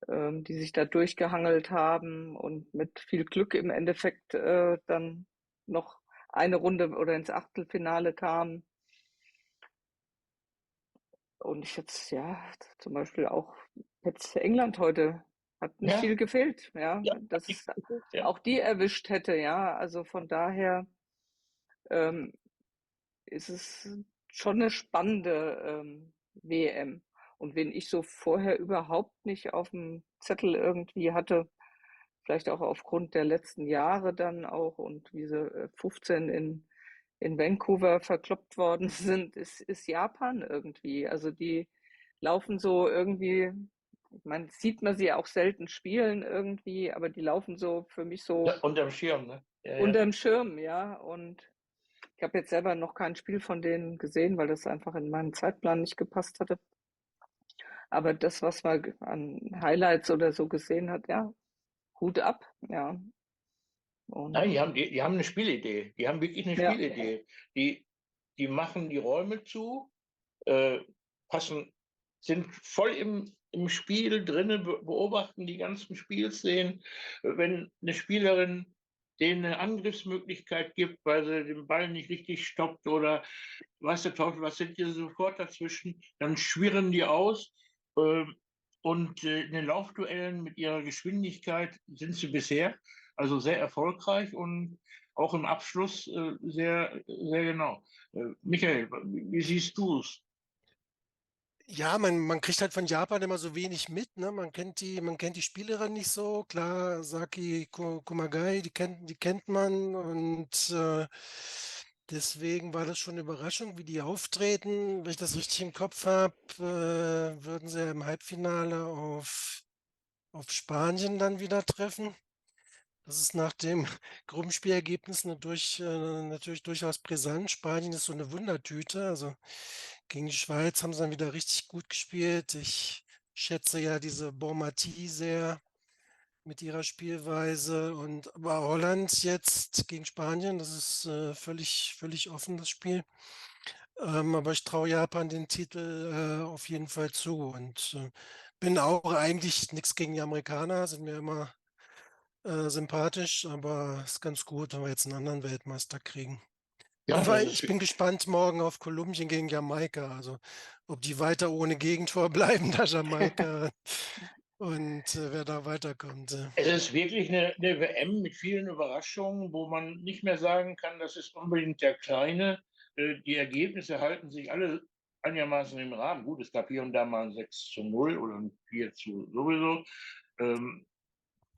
D: die sich da durchgehangelt haben und mit viel Glück im Endeffekt dann noch eine Runde oder ins Achtelfinale kamen. Und ich jetzt, ja, zum Beispiel auch jetzt England heute hat nicht
B: ja,
D: viel gefehlt, ja,
B: ja, hat
D: dass
B: nichts
D: es
B: geguckt, ja.
D: auch die erwischt hätte, ja. Also von daher ähm, ist es schon eine spannende WM. Und wen ich so vorher überhaupt nicht auf dem Zettel irgendwie hatte, vielleicht auch aufgrund der letzten Jahre dann auch und diese 15 in in Vancouver verkloppt worden sind, ist Japan irgendwie. Also die laufen so irgendwie, man sieht man sie auch selten spielen irgendwie, aber die laufen so für mich so
B: Ja, unterm Schirm, ne? Ja, ja.
D: unterm Schirm, ja. Und ich habe jetzt selber noch kein Spiel von denen gesehen, weil das einfach in meinen Zeitplan nicht gepasst hatte. Aber das, was man an Highlights oder so gesehen hat, ja, Hut ab, ja.
B: Nein,
D: Und
B: die haben eine Spielidee. Die haben wirklich eine
D: ja,
B: Spielidee. Die machen die Räume zu, äh, passen, sind voll im Spiel drinne, beobachten die ganzen Spielszenen. Wenn eine Spielerin denen eine Angriffsmöglichkeit gibt, weil sie den Ball nicht richtig stoppt oder weißt du, Teufel, was sind hier sofort dazwischen, dann schwirren die aus. ähm, und in den Laufduellen mit ihrer Geschwindigkeit sind sie bisher also sehr erfolgreich und auch im Abschluss sehr genau. Michael, wie siehst du es?
E: Ja, man kriegt halt von Japan immer so wenig mit, ne? Man kennt die Spielerin nicht so. Klar, Saki Kumagai, die kennt man und deswegen war das schon eine Überraschung, wie die auftreten. Wenn ich das richtig im Kopf habe, würden sie ja im Halbfinale auf Spanien dann wieder treffen. Das ist nach dem Gruppenspielergebnis natürlich durchaus brisant. Spanien ist so eine Wundertüte. Also gegen die Schweiz haben sie dann wieder richtig gut gespielt. Ich schätze ja diese Bonmati sehr mit ihrer Spielweise. Und aber Holland jetzt gegen Spanien, das ist völlig offen, das Spiel. Aber ich traue Japan den Titel auf jeden Fall zu und bin auch eigentlich nichts gegen die Amerikaner, sind mir immer sympathisch, aber ist ganz gut, wenn wir jetzt einen anderen Weltmeister kriegen.
B: Ja,
E: Aber ich bin gespannt morgen auf Kolumbien gegen Jamaika. Also ob die weiter ohne Gegentor bleiben, da Jamaika und wer da weiterkommt.
B: es ist wirklich eine WM mit vielen Überraschungen, wo man nicht mehr sagen kann, das ist unbedingt der Kleine. Die Ergebnisse halten sich alle einigermaßen im Rahmen. Gut, es gab hier und da mal ein 6:0 oder ein 4 sowieso. Ähm,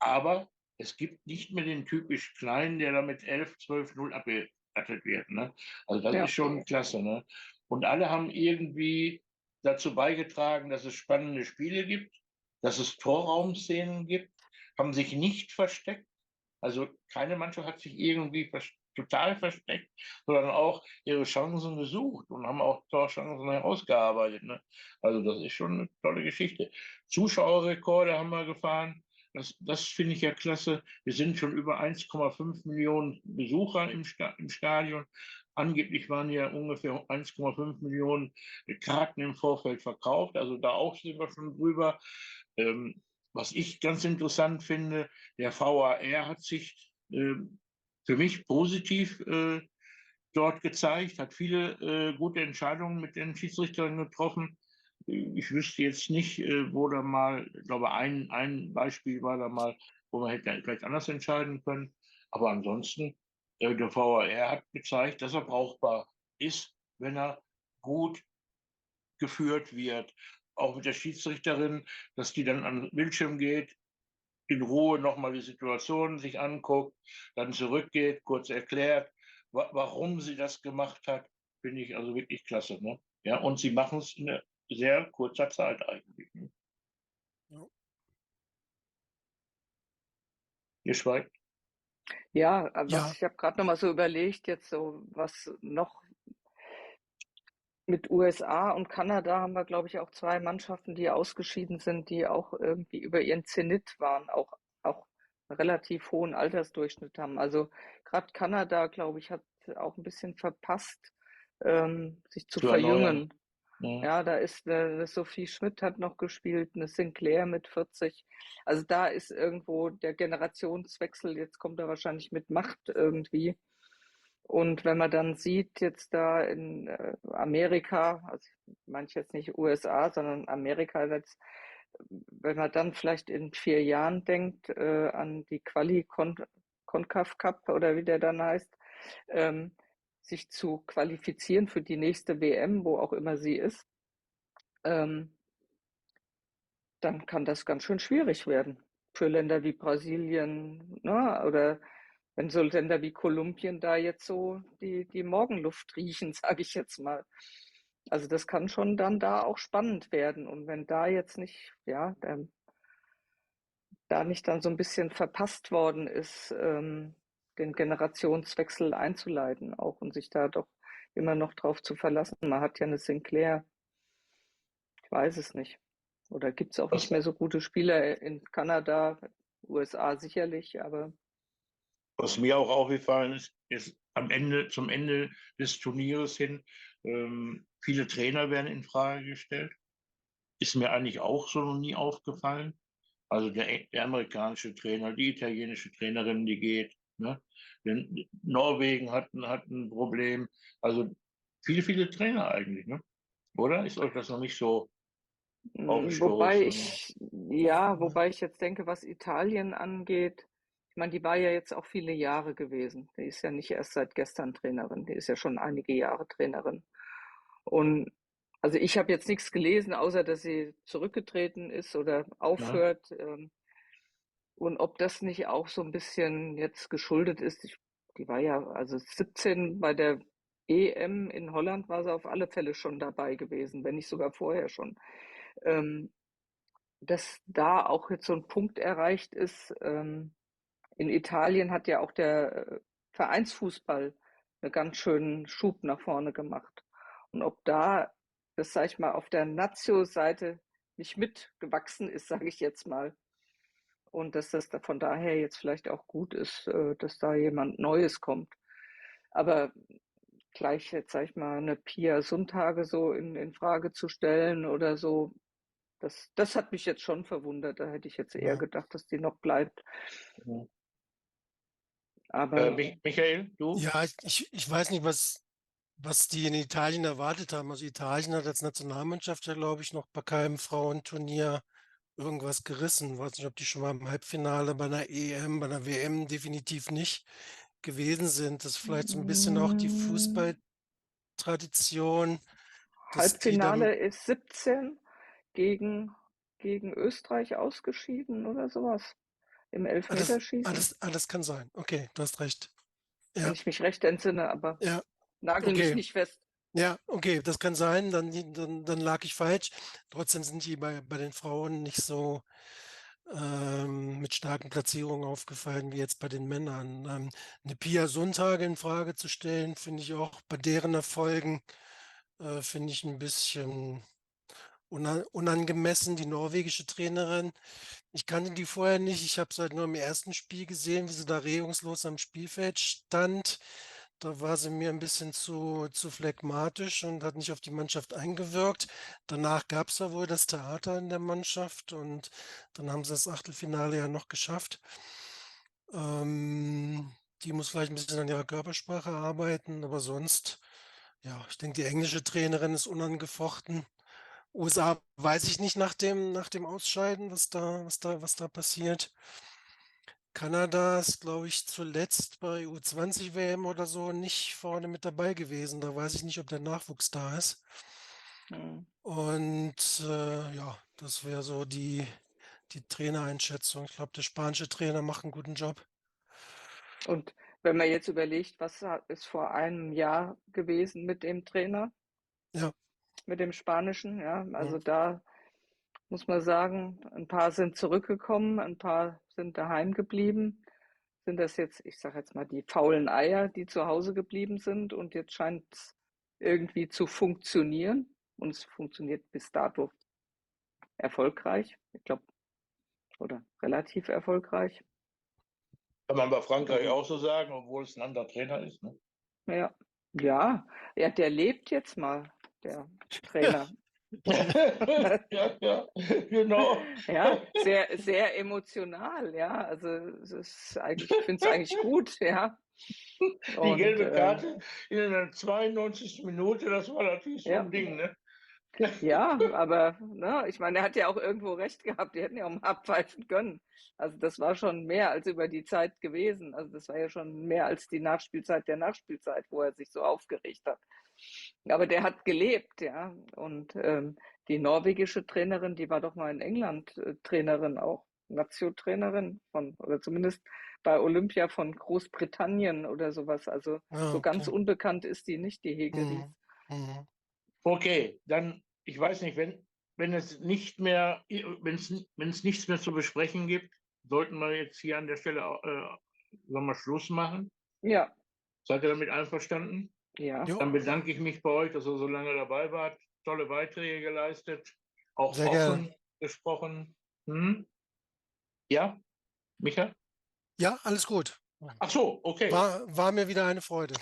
B: Aber es gibt nicht mehr den typisch Kleinen, der da mit 11, 12:0 abgestattet wird. Ne? Also das ist
D: ja,
B: schon klasse. Ne? Und alle haben irgendwie dazu beigetragen, dass es spannende Spiele gibt, dass es Torraumszenen gibt, haben sich nicht versteckt. Also keine Mannschaft hat sich irgendwie total versteckt, sondern auch ihre Chancen gesucht und haben auch Torchancen herausgearbeitet. Ne? Also das ist schon eine tolle Geschichte. Zuschauerrekorde haben wir gefahren. Das finde ich ja klasse. Wir sind schon über 1,5 Millionen Besucher im Stadion. Angeblich waren ja ungefähr 1,5 Millionen Karten im Vorfeld verkauft. Also da auch sind wir schon drüber. Ähm, Was ich ganz interessant finde, der VAR hat sich für mich positiv dort gezeigt, hat viele gute Entscheidungen mit den Schiedsrichtern getroffen. Ich wüsste jetzt nicht, wo da mal, ich glaube, ein Beispiel war da mal, wo man hätte vielleicht anders entscheiden können. Aber ansonsten, der VAR hat gezeigt, dass er brauchbar ist, wenn er gut geführt wird. Auch mit der Schiedsrichterin, dass die dann an den Bildschirm geht, in Ruhe nochmal die Situation sich anguckt, dann zurückgeht, kurz erklärt, warum sie das gemacht hat, finde ich also wirklich klasse. Ne? Ja, und sie machen es in sehr kurzer Zeit eigentlich. Ne?
E: Ja.
B: Ihr schweigt.
D: ja, was
E: Ja,
D: ich habe gerade noch mal so überlegt, jetzt so was noch mit USA und Kanada haben wir, glaube ich, auch zwei Mannschaften, die ausgeschieden sind, die auch irgendwie über ihren Zenit waren, auch einen relativ hohen Altersdurchschnitt haben. Also gerade Kanada, glaube ich, hat auch ein bisschen verpasst, sich zu
B: Zu erneuern.
D: verjüngen.
B: Ne?
D: Ja, da ist eine Sophie Schmidt hat noch gespielt, eine Sinclair mit 40. Also da ist irgendwo der Generationswechsel, jetzt kommt er wahrscheinlich mit Macht irgendwie. Und wenn man dann sieht, jetzt da in Amerika, also ich meine jetzt nicht USA, sondern Amerika jetzt, wenn man dann vielleicht in 4 Jahren denkt an die Concacaf Cup oder wie der dann heißt, ähm, sich zu qualifizieren für die nächste WM, wo auch immer sie ist, ähm, dann kann das ganz schön schwierig werden für Länder wie Brasilien, ne, oder wenn so Länder wie Kolumbien da jetzt so die Morgenluft riechen, sage ich jetzt mal. Also das kann schon dann da auch spannend werden. Und wenn da jetzt nicht, ja, da nicht dann so ein bisschen verpasst worden ist, den Generationswechsel einzuleiten auch und sich da doch immer noch drauf zu verlassen. Man hat ja eine Sinclair, ich weiß es nicht. Oder gibt es auch
B: Was,
D: nicht mehr so gute Spieler in Kanada, USA sicherlich, aber
B: was mir auch aufgefallen ist zum Ende des Turnieres hin, viele Trainer werden in Frage gestellt. Ist mir eigentlich auch so noch nie aufgefallen. Also der amerikanische Trainer, die italienische Trainerin, die geht. Ne? Denn Norwegen hat ein Problem. Also viele Trainer eigentlich, ne? Oder? Ist euch das noch nicht so
D: wobei
B: aufgestoßen?
D: wobei ich jetzt denke, was Italien angeht, ich meine, die war ja jetzt auch viele Jahre gewesen. Die ist ja nicht erst seit gestern Trainerin, die ist ja schon einige Jahre Trainerin. Und also ich habe jetzt nichts gelesen, außer dass sie zurückgetreten ist oder
B: Ja,
D: aufhört. Und ob das nicht auch so ein bisschen jetzt geschuldet ist, die war ja, also 17 bei der EM in Holland war sie auf alle Fälle schon dabei gewesen, wenn nicht sogar vorher schon. Ähm, dass da auch jetzt so ein Punkt erreicht ist. In Italien hat ja auch der Vereinsfußball einen ganz schönen Schub nach vorne gemacht. Und ob da, das sage ich mal, auf der Nazio-Seite nicht mitgewachsen ist, sage ich jetzt mal. Und dass das da von daher jetzt vielleicht auch gut ist, dass da jemand Neues kommt. Aber gleich jetzt, sag ich mal, eine Pia Sundhage so in Frage zu stellen oder so, das hat mich jetzt schon verwundert. Da hätte ich jetzt eher
E: Ja,
D: gedacht, dass die noch bleibt.
B: ja.
D: Aber
B: Michael, du?
E: ja, ich weiß nicht, was die in Italien erwartet haben. Also Italien hat als Nationalmannschaft ja, glaube ich, noch bei keinem Frauenturnier irgendwas gerissen. Weiß nicht, ob die schon mal im Halbfinale bei einer EM, bei einer WM definitiv nicht gewesen sind. Das ist vielleicht so ein bisschen auch die
D: mm,
E: Fußballtradition, dass die dann,
D: Halbfinale ist 17 gegen, gegen Österreich ausgeschieden oder sowas im Elfmeterschießen,
E: das kann sein. Okay, du hast recht.
D: wenn
E: Ja,
D: ich mich recht entsinne, aber
E: ja,
D: nagel mich
E: okay.
D: nicht fest.
E: Ja, okay, das kann sein, dann lag ich falsch. Trotzdem sind die bei den Frauen nicht so mit starken Platzierungen aufgefallen wie jetzt bei den Männern. Eine Pia Sundhage in Frage zu stellen, finde ich auch bei deren Erfolgen, finde ich ein bisschen unangemessen. Die norwegische Trainerin, ich kannte die vorher nicht. Ich habe es halt nur im ersten Spiel gesehen, wie sie da regungslos am Spielfeld stand. Da war sie mir ein bisschen zu phlegmatisch und hat nicht auf die Mannschaft eingewirkt. Danach gab es ja wohl das Theater in der Mannschaft und dann haben sie das Achtelfinale ja noch geschafft. Die muss vielleicht ein bisschen an ihrer Körpersprache arbeiten, aber sonst, ja, ich denke, die englische Trainerin ist unangefochten. USA weiß ich nicht nach dem Ausscheiden, was da passiert. Kanada ist, glaube ich, zuletzt bei U20 WM oder so nicht vorne mit dabei gewesen. Da weiß ich nicht, ob der Nachwuchs da ist.
D: Hm.
E: Und ja, das wäre so die Trainereinschätzung. Ich glaube, der spanische Trainer macht einen guten Job.
D: Und wenn man jetzt überlegt, was ist vor einem Jahr gewesen mit dem Trainer,
E: Ja,
D: mit dem Spanischen, ja,
E: ja,
D: also da muss man sagen, ein paar sind zurückgekommen, ein paar sind daheim geblieben. Sind das jetzt, ich sage jetzt mal, die faulen Eier, die zu Hause geblieben sind und jetzt scheint es irgendwie zu funktionieren und es funktioniert bis dato erfolgreich, ich glaube, oder relativ erfolgreich.
B: Kann man bei Frankreich
D: Und
B: auch so sagen, obwohl es ein anderer Trainer ist. Ne?
D: ja, ja, ja, der lebt jetzt mal, der Trainer.
B: Ja, ja, genau.
D: Ja, sehr, sehr emotional, ja. Also es ist eigentlich, ich finde es eigentlich gut, ja.
B: Die
D: Und
B: gelbe Karte in der 92. Minute, das war natürlich so
D: ja,
B: ein Ding. Ne?
D: ja, aber ne, ich meine, er hat ja auch irgendwo recht gehabt, die hätten ja auch mal abpfeifen können. Also das war schon mehr als über die Zeit gewesen. Also das war ja schon mehr als die Nachspielzeit der Nachspielzeit, wo er sich so aufgeregt hat. Aber der hat gelebt, ja. Und die norwegische Trainerin, die war doch mal in England Trainerin auch, Nazio-Trainerin von, oder zumindest bei Olympia von Großbritannien oder sowas. Also so ganz
E: okay.
D: unbekannt ist die nicht, die Hegelis.
E: Mhm.
B: Okay, dann, ich weiß nicht, wenn es nichts mehr zu besprechen gibt, sollten wir jetzt hier an der Stelle sagen wir Schluss machen.
D: Ja,
B: Seid ihr damit einverstanden?
D: ja.
E: Jo,
B: Dann bedanke ich mich bei euch, dass ihr so lange dabei wart. Tolle Beiträge geleistet, auch
E: sehr gerne.
B: offen gesprochen. Ja, Micha?
E: Ja, alles gut.
B: Ach so, okay.
E: War mir wieder eine Freude.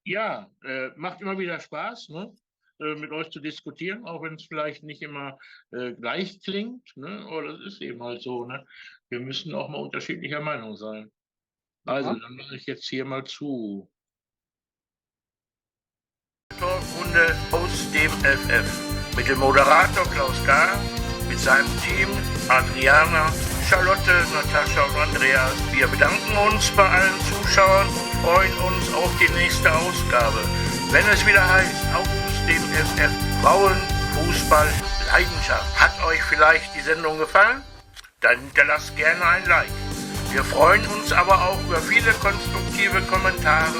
B: Ja, macht immer wieder Spaß, ne? Mit euch zu diskutieren, auch wenn es vielleicht nicht immer gleich klingt, ne? Aber das ist eben halt so, ne? Wir müssen auch mal unterschiedlicher Meinung sein. Also,
D: Ja.
B: dann mache ich jetzt hier mal zu. Talkrunde aus dem FF mit dem Moderator Klaus K., mit seinem Team Adriana, Charlotte, Natascha und Andreas. Wir bedanken uns bei allen Zuschauern und freuen uns auf die nächste Ausgabe, wenn es wieder heißt, aus dem FF Frauen, Fußball, Leidenschaft. Hat euch vielleicht die Sendung gefallen? Dann hinterlasst gerne ein Like. Wir freuen uns aber auch über viele konstruktive Kommentare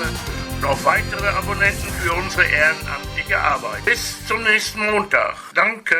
B: und auf weitere Abonnenten für unsere ehrenamtliche Arbeit. Bis zum nächsten Montag. Danke.